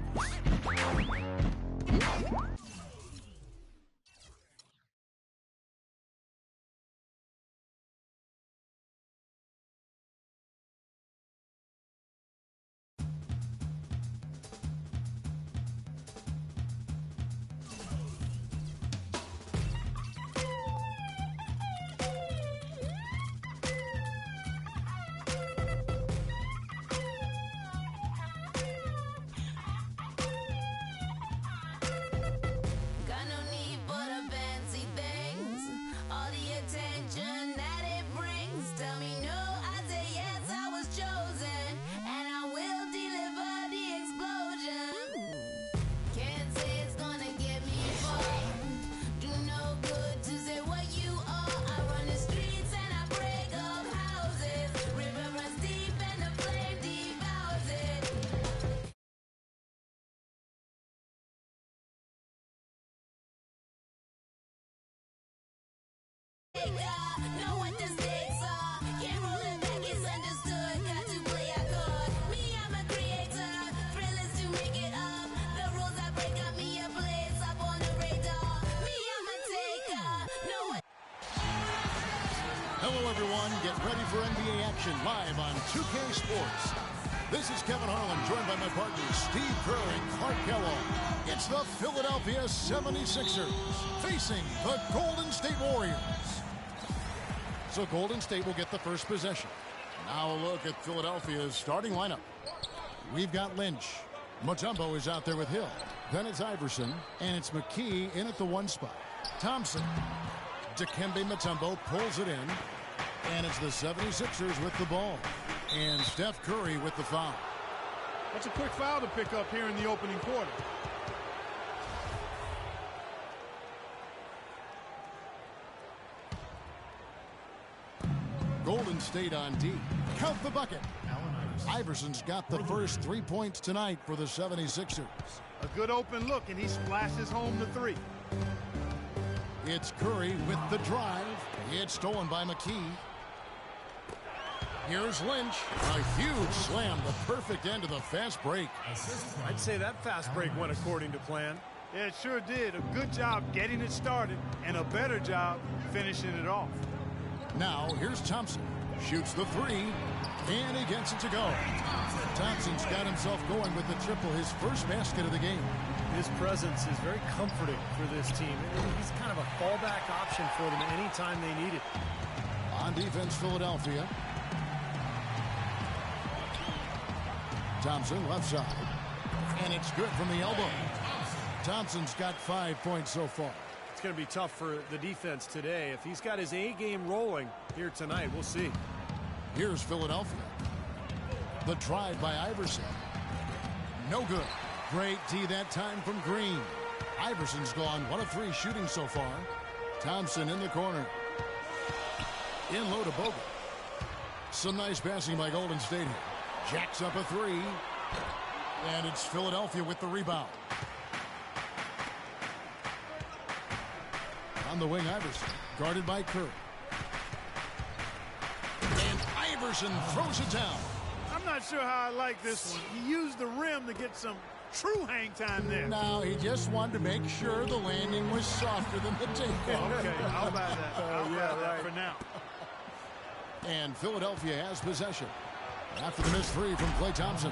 Got no need for the fancy things, all the attention that it brings. Tell me no, I say yes, I was chosen, and I will deliver the explosion. Can't say it's gonna get me far. Do no good to say what you are. I run the streets and I break up houses. River runs deep and the flame devours it. Know what the stakes are. Can't roll it back, it's understood. Got to play a card. Me, I'm a creator. Thrill is to make it up. The rules I break got me a place up on the radar. Me, I'm a taker. Know what. Hello, everyone. Get ready for NBA action live on 2K Sports. This is Kevin Harlan, joined by my partners Steve Kerr and Clark Kellogg. It's the Philadelphia 76ers facing the Golden State Warriors. So Golden State will get the first possession. Now a look at Philadelphia's starting lineup. We've got Lynch. Mutombo is out there with Hill. Then it's Iverson, and it's McKee in at the one spot. Thompson. Dikembe Mutombo pulls it in, and it's the 76ers with the ball. And Steph Curry with the foul. That's a quick foul to pick up here in the opening quarter. Golden State on D. Count the bucket. Iverson's got the first 3 points tonight for the 76ers. A good open look, and he splashes home the three. It's Curry with the drive. It's stolen by McKee. Here's Lynch. A huge slam, the perfect end of the fast break. I'd say that fast break went according to plan. Yeah, it sure did. A good job getting it started, and a better job finishing it off. Now, here's Thompson. Shoots the three, and he gets it to go. Thompson's got himself going with the triple, his first basket of the game. His presence is very comforting for this team. He's kind of a fallback option for them anytime they need it. On defense, Philadelphia. Thompson, left side. And it's good from the elbow. Thompson's got 5 points so far. It's going to be tough for the defense today. If he's got his A game rolling here tonight, we'll see. Here's Philadelphia. The drive by Iverson. No good. Great D that time from Green. Iverson's gone 1 of 3 shooting so far. Thompson in the corner. In low to Bogut. Some nice passing by Golden State here. Jacks up a three. And it's Philadelphia with the rebound. On the wing, Iverson. Guarded by Curry. And Iverson throws it down. I'm not sure how I like this one. He used the rim to get some true hang time there. No, he just wanted to make sure the landing was softer than the takeoff. Okay, I'll buy that. I'll buy that for now. And Philadelphia has possession. After the missed three from Klay Thompson.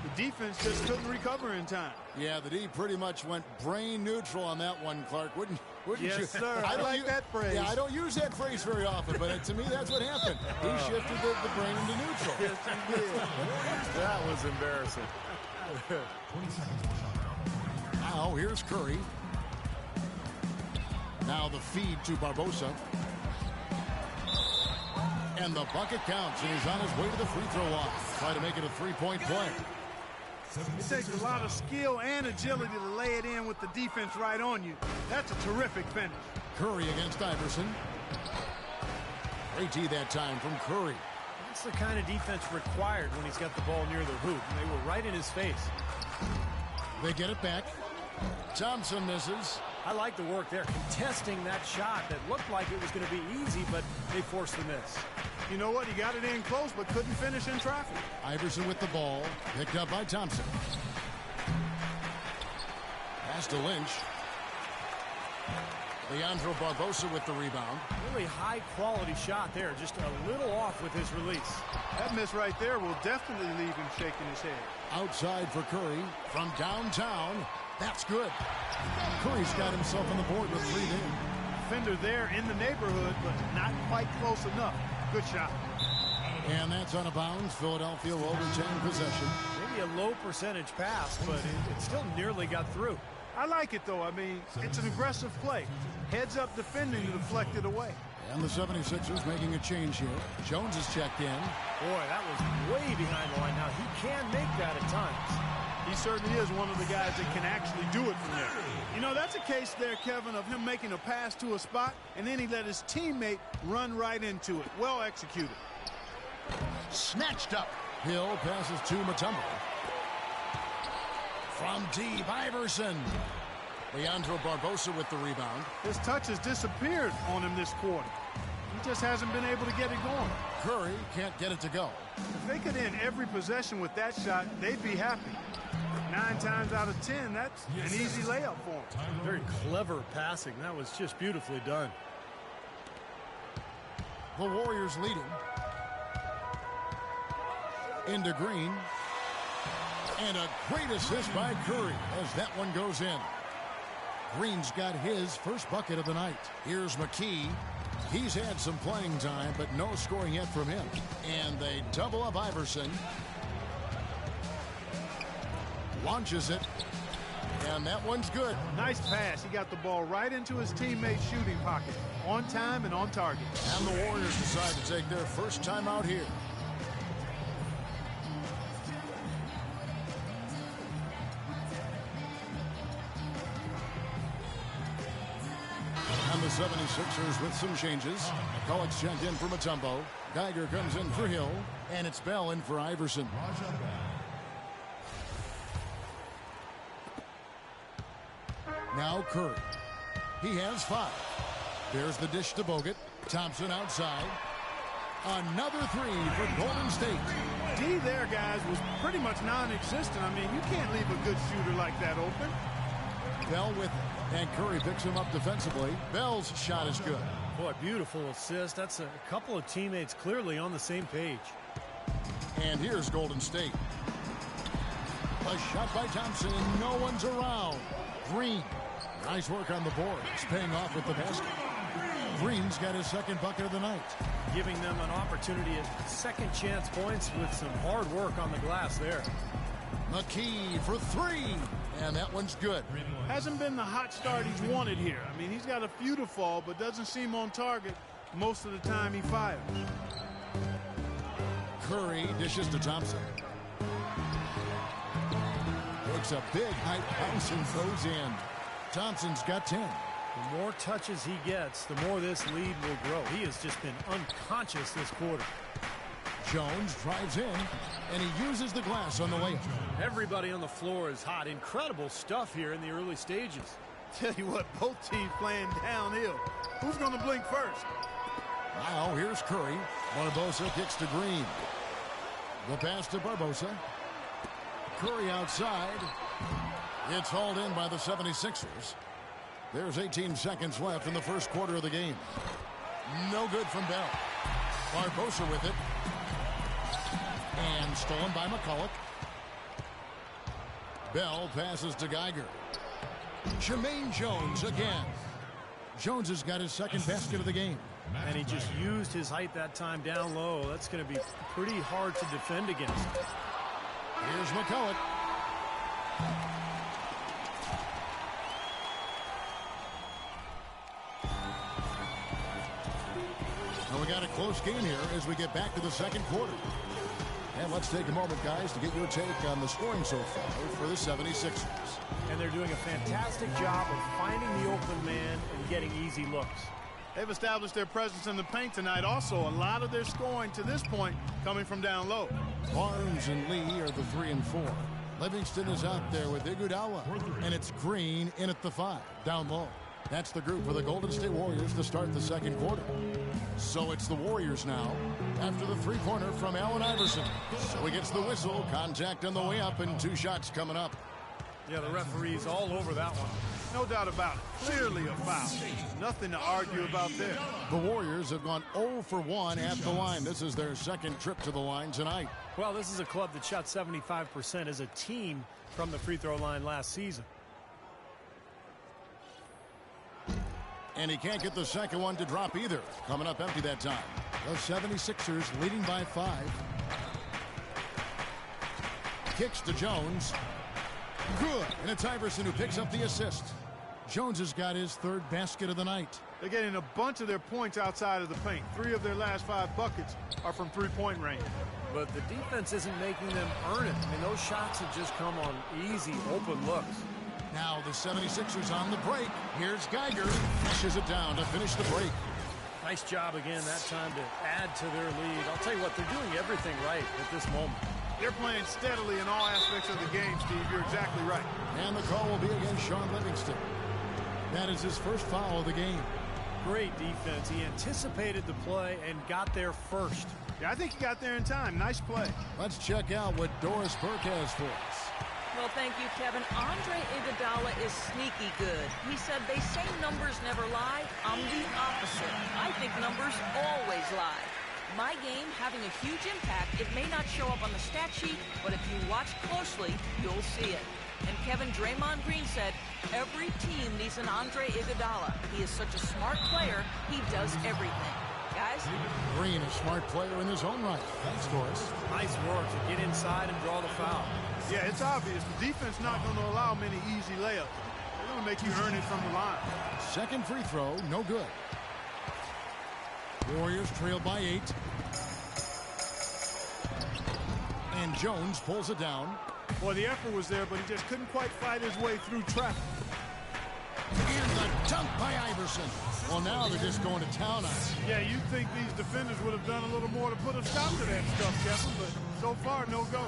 The defense just couldn't recover in time. Yeah, the D pretty much went brain neutral on that one, Clark. Wouldn't yes, you? Sir. I like that phrase. Yeah, I don't use that phrase very often, but to me, that's what happened. He shifted the brain into neutral. Yes, he did. That was embarrassing. Now, here's Curry. Now the feed to Barbosa. And the bucket counts, and he's on his way to the free throw line. Try to make it a three-point play. It takes a lot of skill and agility to lay it in with the defense right on you. That's a terrific finish. Curry against Iverson. Great D that time from Curry. That's the kind of defense required when he's got the ball near the hoop, and they were right in his face. They get it back. Thompson misses. I like the work there, contesting that shot that looked like it was going to be easy, but they forced the miss. You know what? He got it in close, but couldn't finish in traffic. Iverson with the ball, picked up by Thompson. Pass to Lynch. Leandro Barbosa with the rebound. Really high-quality shot there, just a little off with his release. That miss right there will definitely leave him shaking his head. Outside for Curry from downtown. That's good. Curry's got himself on the board with 3 there. Defender there in the neighborhood, but not quite close enough. Good shot. And that's out of bounds. Philadelphia will retain possession. Maybe a low percentage pass, but it still nearly got through. I like it, though. I mean, it's an aggressive play. Heads up defending to deflect it away. And the 76ers making a change here. Jones is checked in. Boy, that was way behind the line. Now, he can make that at times. He certainly is one of the guys that can actually do it from there. You know, that's a case there, Kevin, of him making a pass to a spot, and then he let his teammate run right into it. Well executed. Snatched up. Hill passes to Mutombo. From deep, Iverson. Leandro Barbosa with the rebound. His touch has disappeared on him this quarter. He just hasn't been able to get it going. Curry can't get it to go. If they could end every possession with that shot, they'd be happy. 9 times out of 10, that's an easy layup for him. Very clever passing. That was just beautifully done. The Warriors leading. Into Green. And a great assist by Curry as that one goes in. Green's got his first bucket of the night. Here's McKee. He's had some playing time, but no scoring yet from him. And they double up Iverson. Launches it. And that one's good. Nice pass. He got the ball right into his teammate's shooting pocket. On time and on target. And the Warriors decide to take their first time out here. And the 76ers with some changes. McCulloch's checked in for Mutombo. Geiger comes in for Hill. And it's Bell in for Iverson. Now Curry. He has 5. There's the dish to Bogut. Thompson outside. Another 3 for Golden State. D there, guys, was pretty much non-existent. I mean, you can't leave a good shooter like that open. Bell with it. And Curry picks him up defensively. Bell's shot is good. Boy, beautiful assist. That's a couple of teammates clearly on the same page. And here's Golden State. A shot by Thompson, and no one's around. Green. Nice work on the board. It's paying off with the basket. Green's got his second bucket of the night. Giving them an opportunity at second chance points with some hard work on the glass there. McKee for 3. And that one's good. Hasn't been the hot start he's wanted here. I mean, he's got a few to fall, but doesn't seem on target most of the time he fires. Curry dishes to Thompson. Takes a big high bounce and goes in. Thompson's got 10. The more touches he gets, the more this lead will grow. He has just been unconscious this quarter. Jones drives in, and he uses the glass on the layup. Everybody on the floor is hot. Incredible stuff here in the early stages. Tell you what, both teams playing downhill. Who's going to blink first? Now here's Curry. Barbosa kicks to Green. The pass to Barbosa. Curry outside. It's hauled in by the 76ers. There's 18 seconds left in the first quarter of the game. No good from Bell. Barbosa with it. And stolen by McCulloch. Bell passes to Geiger. Jermaine Jones again. Jones has got his second basket of the game. And he just used his height that time down low. That's going to be pretty hard to defend against. Here's McCulloch. And we got a close game here as we get back to the second quarter. And let's take a moment, guys, to get your take on the scoring so far for the 76ers. And they're doing a fantastic job of finding the open man and getting easy looks. They've established their presence in the paint tonight. Also, a lot of their scoring to this point coming from down low. Barnes and Lee are the 3 and 4. Livingston is out there with Iguodala, and it's Green in at the 5, down low. That's the group for the Golden State Warriors to start the second quarter. So it's the Warriors now after the three-pointer from Allen Iverson. So he gets the whistle, contact on the way up, and 2 shots coming up. Yeah, the referee's all over that one. No doubt about it. Clearly a foul. Nothing to argue about there. The Warriors have gone 0 for 1 at the line. This is their second trip to the line tonight. Well, this is a club that shot 75% as a team from the free throw line last season. And he can't get the second one to drop either. Coming up empty that time. The 76ers leading by 5. Kicks to Jones. Good. And it's Iverson who picks up the assist. Jones has got his 3rd basket of the night. They're getting a bunch of their points outside of the paint. 3 of their last 5 buckets are from three-point range. But the defense isn't making them earn it. I mean, those shots have just come on easy, open looks. Now the 76ers on the break. Here's Geiger. Pushes it down to finish the break. Nice job again that time to add to their lead. I'll tell you what, they're doing everything right at this moment. They're playing steadily in all aspects of the game, Steve. You're exactly right. And the call will be against Sean Livingston. That is his first foul of the game. Great defense. He anticipated the play and got there first. Yeah, I think he got there in time. Nice play. Let's check out what Doris Burke has for us. Well, thank you, Kevin. Andre Iguodala is sneaky good. He said they say numbers never lie. I'm the opposite. I think numbers always lie. My game having a huge impact. It may not show up on the stat sheet, but if you watch closely, you'll see it. And Kevin, Draymond Green said, every team needs an Andre Iguodala. He is such a smart player, he does everything. Guys? Green, a smart player in his own right. Thanks, Doris. Nice work to get inside and draw the foul. Yeah, it's obvious. The defense not going to allow many easy layups. They're going to make you earn it from the line. Second free throw, no good. Warriors trail by 8. And Jones pulls it down. Boy, the effort was there, but he just couldn't quite fight his way through traffic. And the dunk by Iverson. Well, now they're just going to town on it. Yeah, you'd think these defenders would have done a little more to put a stop to that stuff, Kevin, but so far, no go.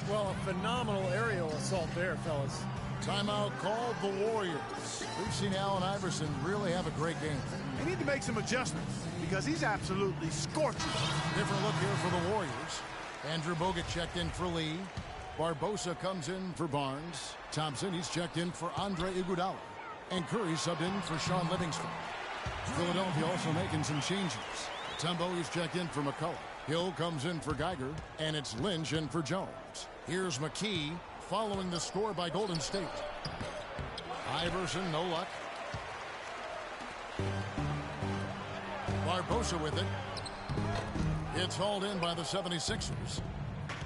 Well, a phenomenal aerial assault there, fellas. Timeout called the Warriors. We've seen Allen Iverson really have a great game. They need to make some adjustments because he's absolutely scorching. Different look here for the Warriors. Andrew Bogut checked in for Lee. Barbosa comes in for Barnes. Thompson, he's checked in for Andre Iguodala. And Curry subbed in for Sean Livingston. Philadelphia also making some changes. Tumbo, he's checked in for McCullough. Hill comes in for Geiger. And it's Lynch in for Jones. Here's McKee following the score by Golden State. Iverson, no luck. Barbosa with it. It's hauled in by the 76ers.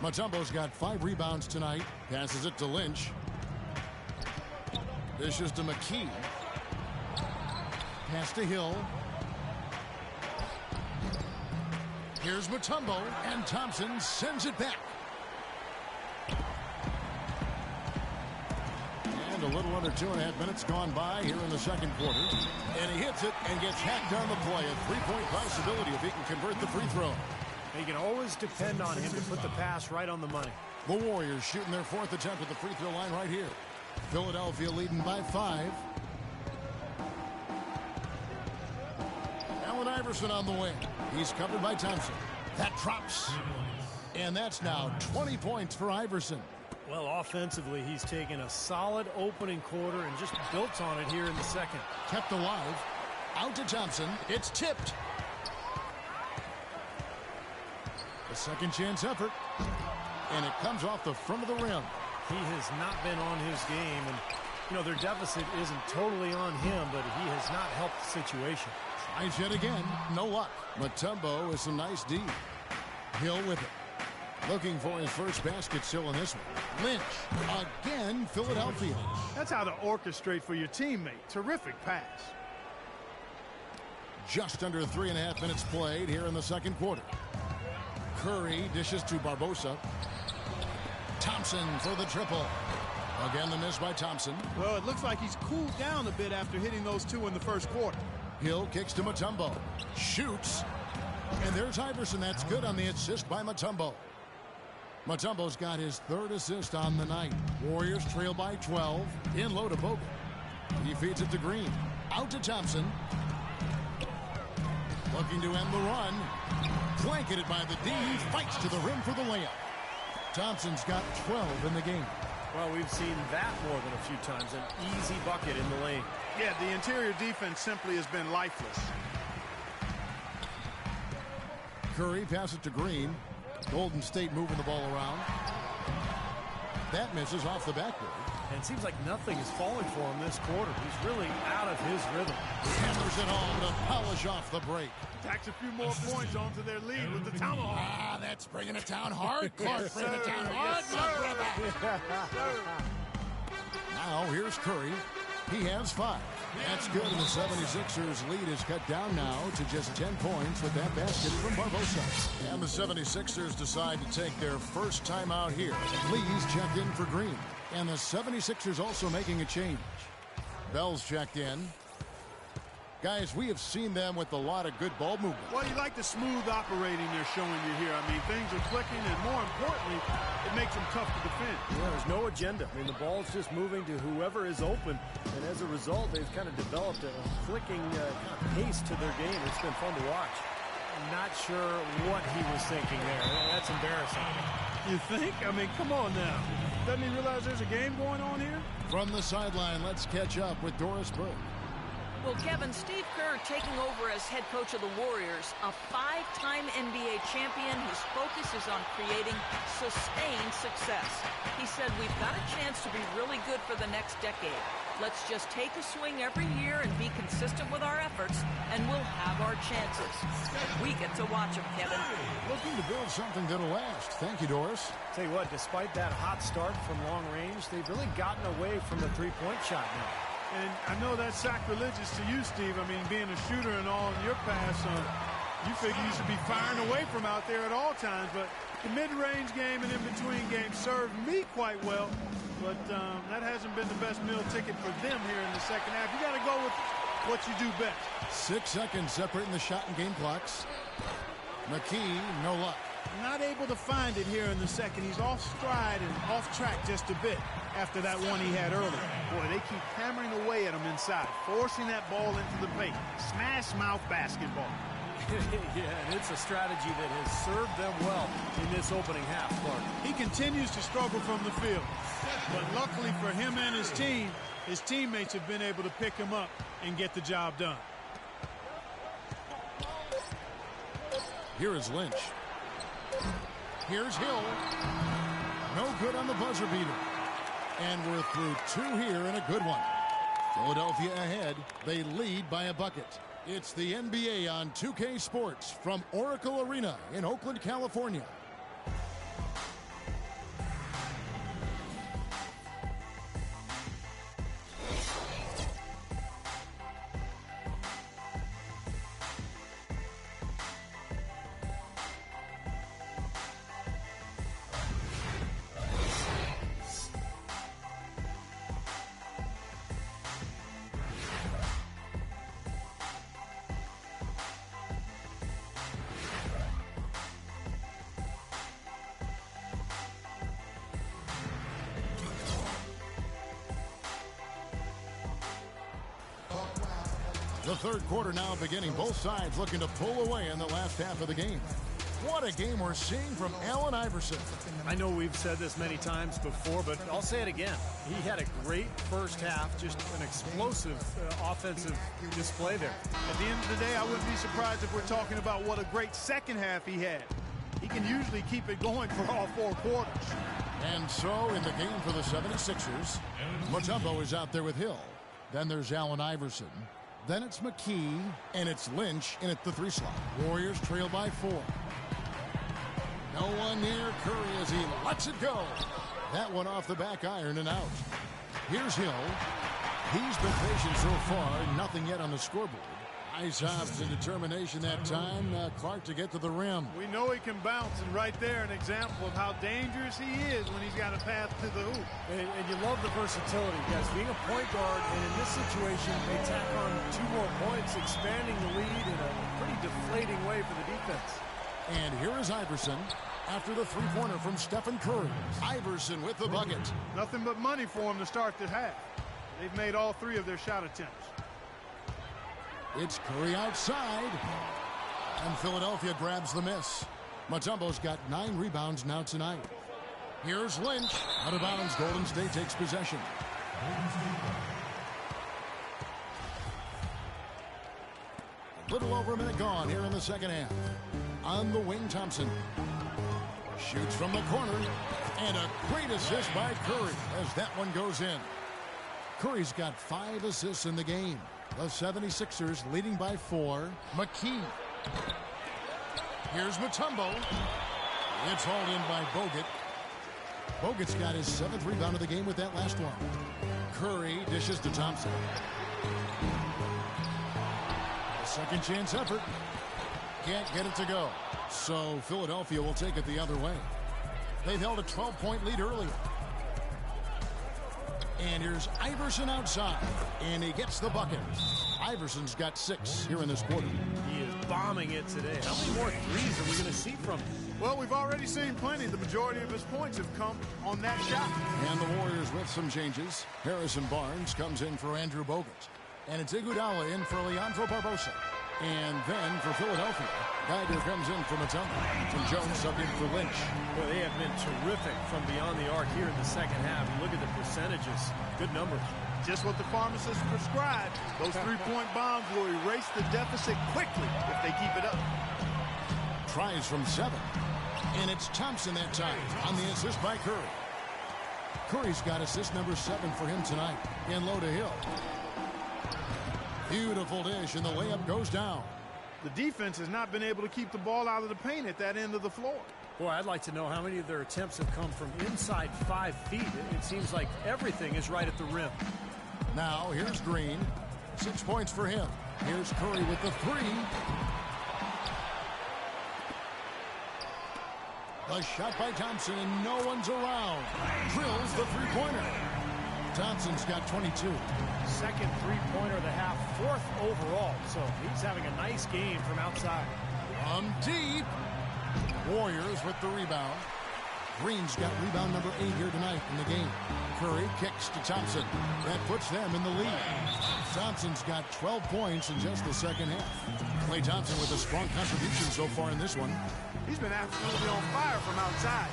Mutombo's got 5 rebounds tonight. Passes it to Lynch. Dishes to McKee. Pass to Hill. Here's Mutombo, and Thompson sends it back. And a little under 2.5 minutes gone by here in the second quarter. And he hits it and gets hacked on the play. A 3-point possibility if he can convert the free throw. You can always depend on him to put the pass right on the money. The Warriors shooting their 4th attempt at the free throw line right here. Philadelphia leading by 5. Allen Iverson on the wing. He's covered by Thompson. That drops. And that's now 20 points for Iverson. Well, offensively, he's taken a solid opening quarter and just built on it here in the second. Kept alive. Out to Thompson. It's tipped. A second chance effort. And it comes off the front of the rim. He has not been on his game. And, you know, their deficit isn't totally on him, but he has not helped the situation. Tries yet again. No luck. Mutombo is some nice D. Hill with it. Looking for his first basket still in this one. Lynch. Again, Philadelphia. That's how to orchestrate for your teammate. Terrific pass. Just under 3.5 minutes played here in the second quarter. Curry dishes to Barbosa. Thompson for the triple. Again, the miss by Thompson. Well, it looks like he's cooled down a bit after hitting those 2 in the first quarter. Hill kicks to Mutombo. Shoots. And there's Iverson. That's good on the assist by Mutombo. Mutombo's got his third assist on the night. Warriors trail by 12. In low to Bogut. He feeds it to Green. Out to Thompson. Looking to end the run. Blanketed by the D. He fights to the rim for the layup. Thompson's got 12 in the game. Well, we've seen that more than a few times. An easy bucket in the lane. Yeah, the interior defense simply has been lifeless. Curry passes it to Green. Golden State moving the ball around. That misses off the backboard. And it seems like nothing is falling for him this quarter. He's really out of his rhythm. Hammers it home to polish off the break. Tacks a few more points onto their lead with the tomahawk. Ah, that's bringing it down hard, Clark. Bring it down hard, Now here's Curry. He has 5. That's good, and the 76ers lead is cut down now to just 10 points with that basket from Barbosa. And the 76ers decide to take their first time out here. Lee's checked in for Green. And the 76ers also making a change. Bell's checked in. Guys, we have seen them with a lot of good ball movement. Well, you like the smooth operating they're showing you here. I mean, things are clicking, and more importantly, it makes them tough to defend. Yeah, there's no agenda. I mean, the ball's just moving to whoever is open, and as a result, they've kind of developed a clicking kind of pace to their game. It's been fun to watch. I'm not sure what he was thinking there. That's embarrassing. You think? I mean, come on now. Doesn't he realize there's a game going on here? From the sideline, let's catch up with Doris Burke. Well, Kevin, Steve Kerr taking over as head coach of the Warriors, a 5-time NBA champion whose focus is on creating sustained success. He said, we've got a chance to be really good for the next decade. Let's just take a swing every year and be consistent with our efforts, and we'll have our chances. We get to watch him, Kevin. Looking to build something that'll last. Thank you, Doris. Tell you what, despite that hot start from long range, they've really gotten away from the three-point shot now. And I know that's sacrilegious to you, Steve. I mean, being a shooter and all in your past, you figure you should be firing away from out there at all times. But the mid-range game and in-between game served me quite well. But that hasn't been the best meal ticket for them here in the second half. You got to go with what you do best. 6 seconds separating the shot and game clocks. McKee, no luck. Not able to find it here in the second. He's off stride and off track just a bit after that one he had earlier. Boy, they keep hammering away at him inside, forcing that ball into the paint. Smash mouth basketball. Yeah, and it's a strategy that has served them well in this opening half, Clark. He continues to struggle from the field. But luckily for him and his team, his teammates have been able to pick him up and get the job done. Here is Lynch. Here's Hill. No good on the buzzer beater. And we're through 2 here and a good one. Philadelphia ahead. They lead by a bucket. It's the NBA on 2K Sports from Oracle Arena in Oakland, California. The third quarter now beginning. Both sides looking to pull away in the last half of the game. What a game we're seeing from Allen Iverson. I know we've said this many times before, but I'll say it again. He had a great first half, just an explosive offensive display there. At the end of the day, I wouldn't be surprised if we're talking about what a great second half he had. He can usually keep it going for all 4 quarters. And so in the game for the 76ers, Mutombo is out there with Hill. Then there's Allen Iverson. Then it's McKee, and it's Lynch in at the 3 slot. Warriors trail by 4. No one near Curry as he lets it go. That one off the back iron and out. Here's Hill. He's been patient so far, nothing yet on the scoreboard. Nice hops and determination that time. Clark to get to the rim. We know he can bounce, and right there an example of how dangerous he is when he's got a path to the hoop. And you love the versatility, guys. Being a point guard, and in this situation, they tack on 2 more points, expanding the lead in a pretty deflating way for the defense. And here is Iverson after the three-pointer from Stephen Curry. Iverson with the bucket. Nothing but money for him to start the half. They've made all 3 of their shot attempts. It's Curry outside, and Philadelphia grabs the miss. Mutombo's got 9 rebounds now tonight. Here's Lynch. Out of bounds, Golden State takes possession. A little over a minute gone here in the second half. On the wing, Thompson shoots from the corner, and a great assist by Curry as that one goes in. Curry's got 5 assists in the game. The 76ers leading by 4. McKee. Here's Mutombo. It's hauled in by Bogut. Bogut's got his 7th rebound of the game with that last one. Curry dishes to Thompson. Second chance effort. Can't get it to go. So Philadelphia will take it the other way. They've held a 12-point lead earlier. And here's Iverson outside, and he gets the bucket. Iverson's got 6 here in this quarter. He is bombing it today. How many more threes are we going to see from him? Well, we've already seen plenty. The majority of his points have come on that shot. And the Warriors with some changes. Harrison Barnes comes in for Andrew Bogut. And it's Iguodala in for Leandro Barbosa. And then for Philadelphia, Geiger comes in for Mutombo. From Jones subbed in for Lynch. Well, they have been terrific from beyond the arc here in the second half. Look at the percentages. Good numbers. Just what the pharmacist prescribed. Those 3-point bombs will erase the deficit quickly if they keep it up. Tries from 7. And it's Thompson that time on the assist by Curry. Curry's got assist number 7 for him tonight. In low to Hill. Beautiful dish, and the layup goes down. The defense has not been able to keep the ball out of the paint at that end of the floor. Boy, I'd like to know how many of their attempts have come from inside 5 feet. It seems like everything is right at the rim. Now, here's Green. 6 points for him. Here's Curry with the 3. The shot by Thompson, and no one's around. Drills the 3-pointer. Thompson's got 22. Second 3-pointer of the half, 4th overall. So he's having a nice game from outside. From deep. Warriors with the rebound. Green's got rebound number 8 here tonight in the game. Curry kicks to Thompson. That puts them in the lead. Thompson's got 12 points in just the second half. Klay Thompson with a strong contribution so far in this one. He's been absolutely on fire from outside.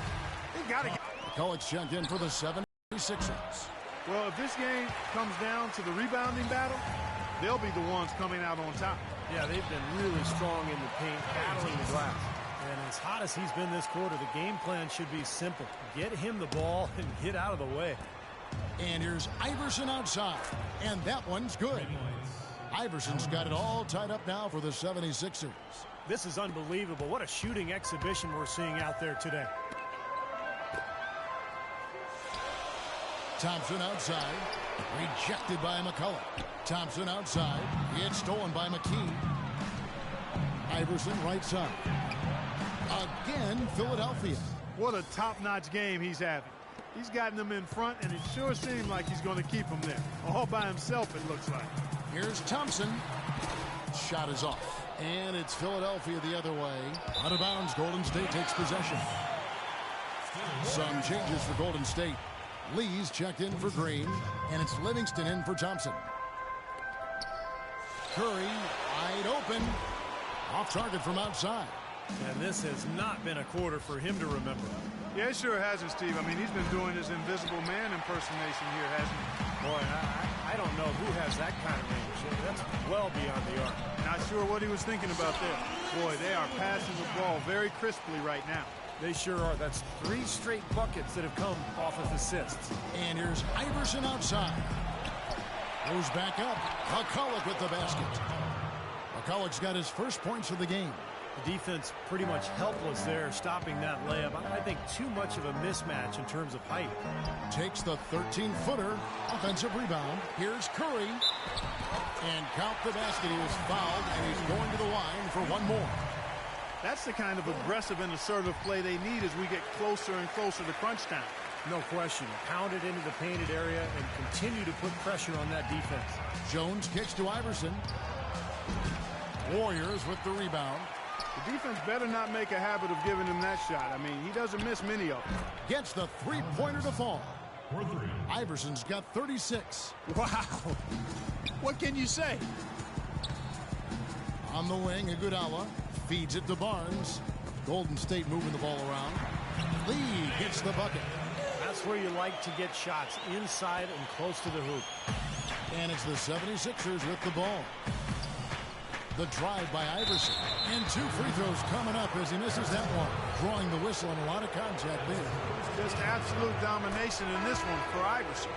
They got to get... McCulloch's checked in for the 76ers. Well, if this game comes down to the rebounding battle, they'll be the ones coming out on top. Yeah, they've been really strong in the paint, battling the glass. And as hot as he's been this quarter, the game plan should be simple. Get him the ball and get out of the way. And here's Iverson outside. And that one's good. Iverson's got it all tied up now for the 76ers. This is unbelievable. What a shooting exhibition we're seeing out there today. Thompson outside. Rejected by McCulloch. Thompson outside. It's stolen by McKee. Iverson right side. Again, Philadelphia. What a top-notch game he's having. He's gotten them in front, and it sure seems like he's going to keep them there. All by himself, it looks like. Here's Thompson. Shot is off. And it's Philadelphia the other way. Out of bounds, Golden State takes possession. Some changes for Golden State. Lee's checked in for Green, and it's Livingston in for Thompson. Curry wide open. Off target from outside. And this has not been a quarter for him to remember. Yeah, it sure hasn't, Steve. I mean, he's been doing his invisible man impersonation here, hasn't he? Boy, I don't know who has that kind of range. That's well beyond the arc. Not sure what he was thinking about there. Boy, they are passing the ball very crisply right now. They sure are. That's 3 straight buckets that have come off of assists. And here's Iverson outside. Goes back up. McCulloch with the basket. McCulloch's got his first points of the game. The defense pretty much helpless there, stopping that layup. I think too much of a mismatch in terms of height. Takes the 13-footer. Offensive rebound. Here's Curry. And count the basket. He was fouled, and he's going to the line for one more. That's the kind of aggressive and assertive play they need as we get closer and closer to crunch time. No question. Pound it into the painted area and continue to put pressure on that defense. Jones kicks to Iverson. Warriors with the rebound. The defense better not make a habit of giving him that shot. I mean, he doesn't miss many of them. Gets the three-pointer to fall. Iverson's got 36. Wow. What can you say? On the wing, Iguodala feeds it to Barnes. Golden State moving the ball around. Lee gets the bucket. That's where you like to get shots, inside and close to the hoop. And it's the 76ers with the ball. The drive by Iverson. And 2 free throws coming up as he misses that one. Drawing the whistle and a lot of contact there. Just absolute domination in this one for Iverson.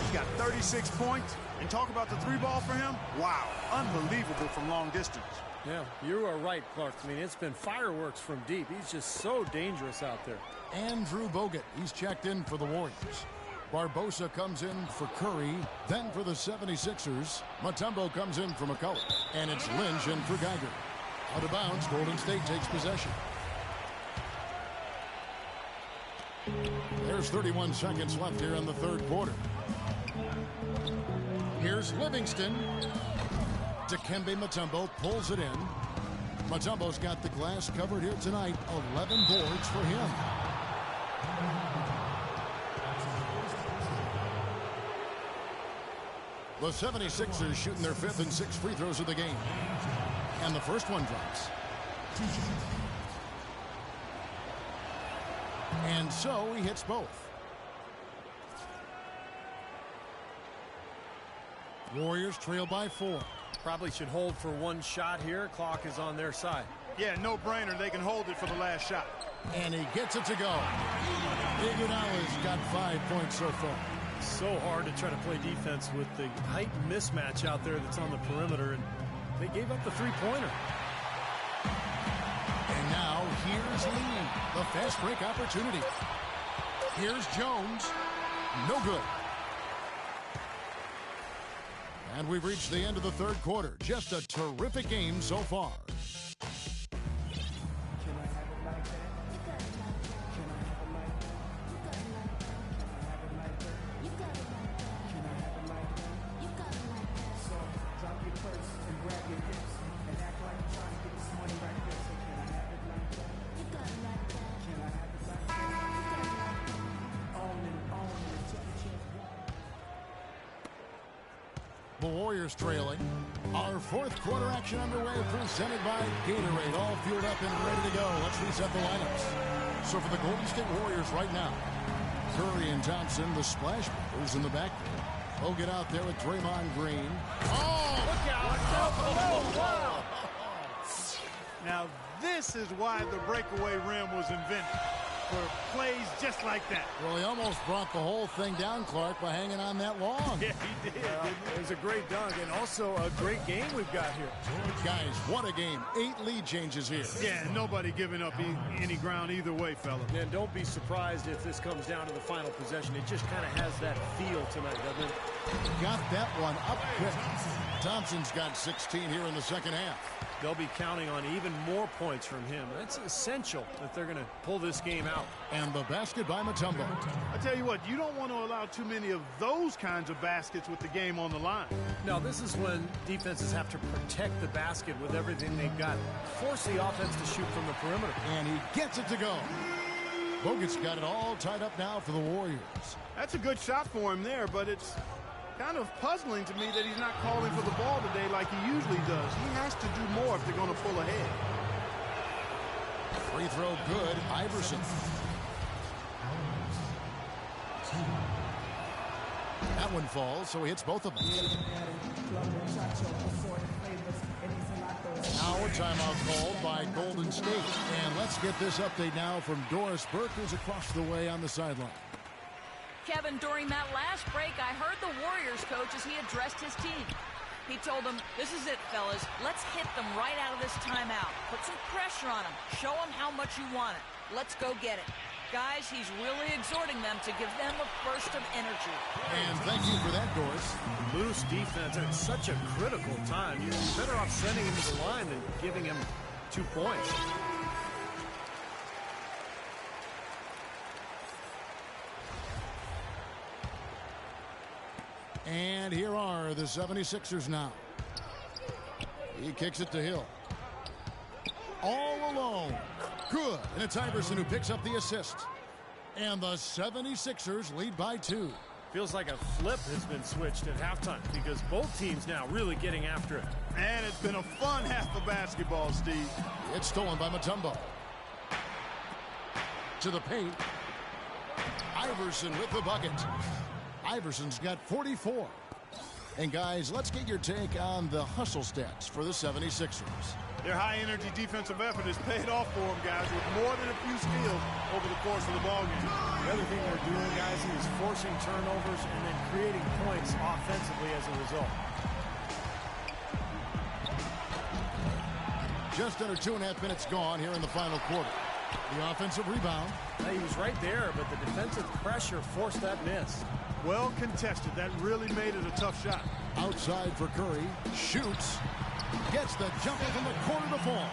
He's got 36 points. And talk about the 3-ball for him. Wow, unbelievable from long distance. Yeah, you are right, Clark. I mean, it's been fireworks from deep. He's just so dangerous out there. Andrew Bogut, he's checked in for the Warriors. Barbosa comes in for Curry, then for the 76ers. Mutombo comes in for McCullough. And it's Lynch in for Geiger. Out of bounds, Golden State takes possession. There's 31 seconds left here in the third quarter. Here's Livingston. Dikembe Mutombo pulls it in. Mutombo's got the glass covered here tonight. 11 boards for him. The 76ers shooting their 5th and 6th free throws of the game. And the first one drops. And so he hits both. Warriors trail by 4. Probably should hold for one shot here. Clock is on their side. Yeah, no brainer. They can hold it for the last shot. And he gets it to go. Iguodala's got 5 points so far. So hard to try to play defense with the height mismatch out there that's on the perimeter, and they gave up the three-pointer. And now here's Lee, the fast break opportunity. Here's Jones. No good. And we've reached the end of the third quarter. Just a terrific game so far. The Warriors trailing. Our fourth quarter action underway, presented by Gatorade. All fueled up and ready to go. Let's reset the lineups. So for the Golden State Warriors right now, Curry and Thompson, the Splash Brothers in the backfield. They'll get out there with Draymond Green. Oh! Look out! Oh, wow. Now this is why the breakaway rim was invented. For plays just like that. Well, he almost brought the whole thing down, Clark, by hanging on that long. Yeah, he did. It was a great dunk and also a great game we've got here. Guys, what a game. 8 lead changes here. Yeah, nobody giving up any ground either way, fella. And don't be surprised if this comes down to the final possession. It just kind of has that feel tonight, doesn't it? Got that one up quick. Thompson's got 16 here in the second half. They'll be counting on even more points from him. That's essential if they're going to pull this game out. And the basket by Mutombo. I tell you what, you don't want to allow too many of those kinds of baskets with the game on the line. Now, this is when defenses have to protect the basket with everything they've got. Force the offense to shoot from the perimeter. And he gets it to go. Bogut's got it all tied up now for the Warriors. That's a good shot for him there, but it's kind of puzzling to me that he's not calling for the ball today like he usually does. He has to do more if they're going to pull ahead. Free throw good. Iverson. That one falls, so he hits both of them. Now a timeout called by Golden State. And let's get this update now from Doris Burke, who's across the way on the sideline. Kevin, during that last break, I heard the Warriors coach as he addressed his team. He told them, this is it, fellas. Let's hit them right out of this timeout. Put some pressure on them. Show them how much you want it. Let's go get it. Guys, he's really exhorting them to give them a burst of energy. And thank you for that, Doris. Loose defense at such a critical time. You're better off sending him to the line than giving him 2 points. And here are the 76ers now. He kicks it to Hill. All alone. Good. And it's Iverson who picks up the assist. And the 76ers lead by 2. Feels like a flip has been switched at halftime because both teams now really getting after it. And it's been a fun half of basketball, Steve. It's stolen by Mutombo. To the paint. Iverson with the bucket. Iverson's got 44. And guys, let's get your take on the hustle stats for the 76ers. Their high-energy defensive effort has paid off for them, guys, with more than a few steals over the course of the ballgame. The other thing they're doing, guys, is forcing turnovers and then creating points offensively as a result. Just under 2.5 minutes gone here in the final quarter. The offensive rebound. He was right there, but the defensive pressure forced that miss. Well contested. That really made it a tough shot. Outside for Curry. Shoots. Gets the jumper from the corner to fall.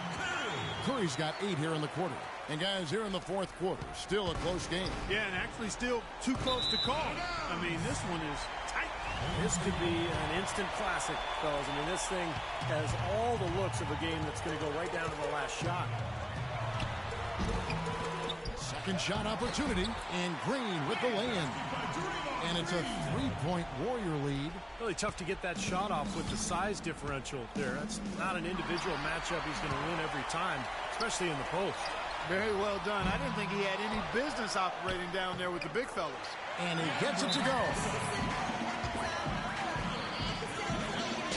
Curry's got 8 here in the quarter. And guys, here in the fourth quarter, still a close game. Yeah, and actually still too close to call. I mean, this one is tight. This could be an instant classic, fellas. I mean, this thing has all the looks of a game that's going to go right down to the last shot. Second shot opportunity, and Green with the lay-in. And it's a 3-point Warrior lead. Really tough to get that shot off with the size differential there. That's not an individual matchup he's going to win every time, especially in the post. Very well done. I didn't think he had any business operating down there with the big fellas. And he gets it to go.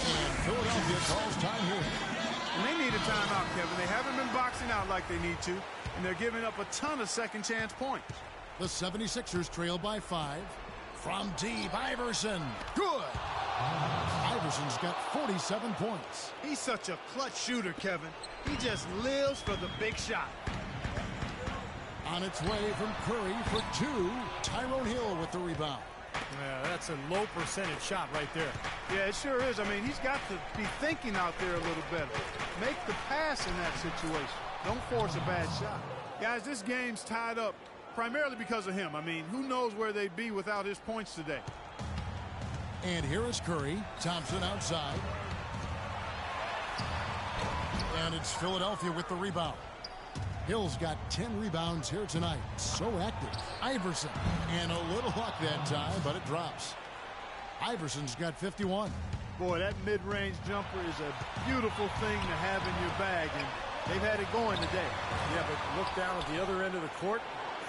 And Philadelphia calls time here. And they need a timeout, Kevin. They haven't been boxing out like they need to, and they're giving up a ton of second-chance points. The 76ers trail by 5. From deep, Iverson. Good. Iverson's got 47 points. He's such a clutch shooter, Kevin. He just lives for the big shot. On its way from Curry for 2. Tyrone Hill with the rebound. Yeah, that's a low percentage shot right there. Yeah, it sure is. I mean, he's got to be thinking out there a little better. Make the pass in that situation. Don't force a bad shot. Guys, this game's tied up primarily because of him. I mean, who knows where they'd be without his points today. And here is Curry. Thompson outside. And it's Philadelphia with the rebound. Hill's got 10 rebounds here tonight. So active. Iverson. And a little luck that time, but it drops. Iverson's got 51. Boy, that mid-range jumper is a beautiful thing to have in your bag, and they've had it going today. Yeah, but look down at the other end of the court,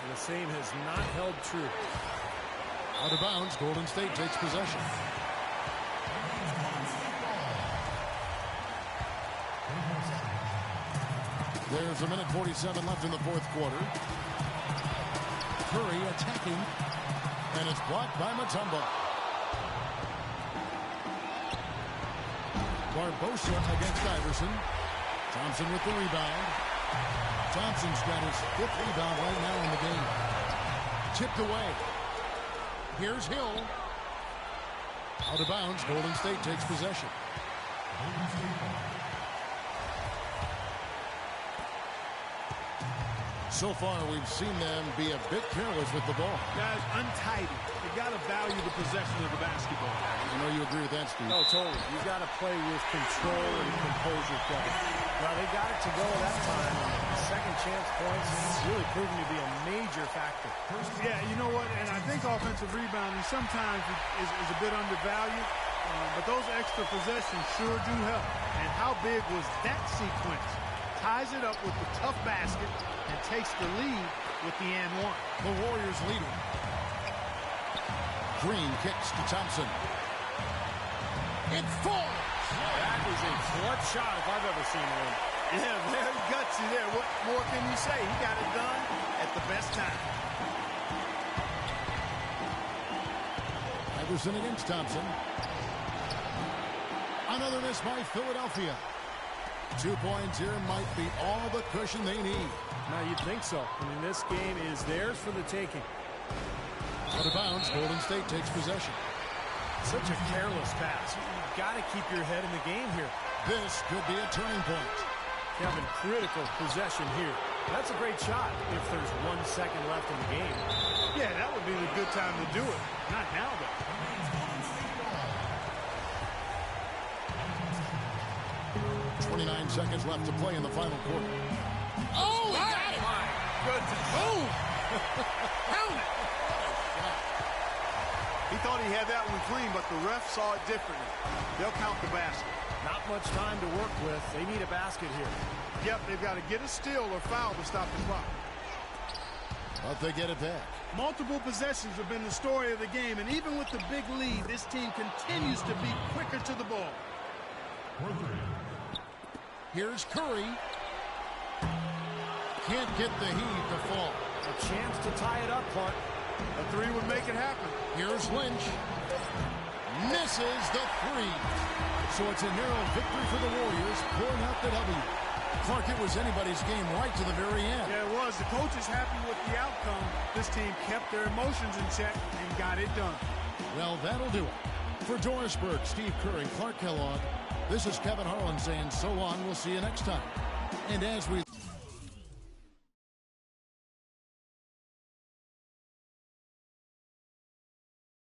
and the same has not held true. Out of bounds, Golden State takes possession. There's a minute 47 left in the fourth quarter. Curry attacking, and it's blocked by Mutombo. Barbosa against Iverson. Thompson with the rebound. Thompson's got his 5th rebound right now in the game. Tipped away. Here's Hill. Out of bounds, Golden State takes possession. So far, we've seen them be a bit careless with the ball. Guys, untidy. You got to value the possession of the basketball. I know you agree with that, Steve. Oh, totally. You got to play with control and composure, Kevin. Well, they got it to go that time. And second chance points really proving to be a major factor. Yeah, you know what? And I think offensive rebounding sometimes is a bit undervalued. But those extra possessions sure do help. And how big was that sequence? Ties it up with the tough basket and takes the lead with the and one. The Warriors leading. Green kicks to Thompson. It falls. That is a clutch shot if I've ever seen one. Yeah, very gutsy there. What more can you say? He got it done at the best time. Iverson against Thompson. Another miss by Philadelphia. 2 points here might be all the cushion they need. Now, you'd think so. I mean, this game is theirs for the taking. Out of bounds, Golden State takes possession. Such a careless pass. You've got to keep your head in the game here. This could be a turning point. Kevin, critical possession here. That's a great shot if there's 1 second left in the game. Yeah, that would be the good time to do it. Not now, though. .29 seconds left to play in the final quarter. Oh, he got it! My goodness. Boom! Pound it! He thought he had that one clean, but the ref saw it differently. They'll count the basket. Not much time to work with. They need a basket here. Yep, they've got to get a steal or foul to stop the clock. But they get it back. Multiple possessions have been the story of the game, and even with the big lead, this team continues to be quicker to the ball. Here's Curry. Can't get the heave to fall. A chance to tie it up, Clark. A three would make it happen. Here's Lynch. Misses the three. So it's a narrow victory for the Warriors, pulling out the W. Clark, it was anybody's game right to the very end. Yeah, it was. The coach is happy with the outcome. This team kept their emotions in check and got it done. Well, that'll do it. For Doris Burke, Steve Kerr, and Clark Kellogg, this is Kevin Harlan saying so long. We'll see you next time. And as we...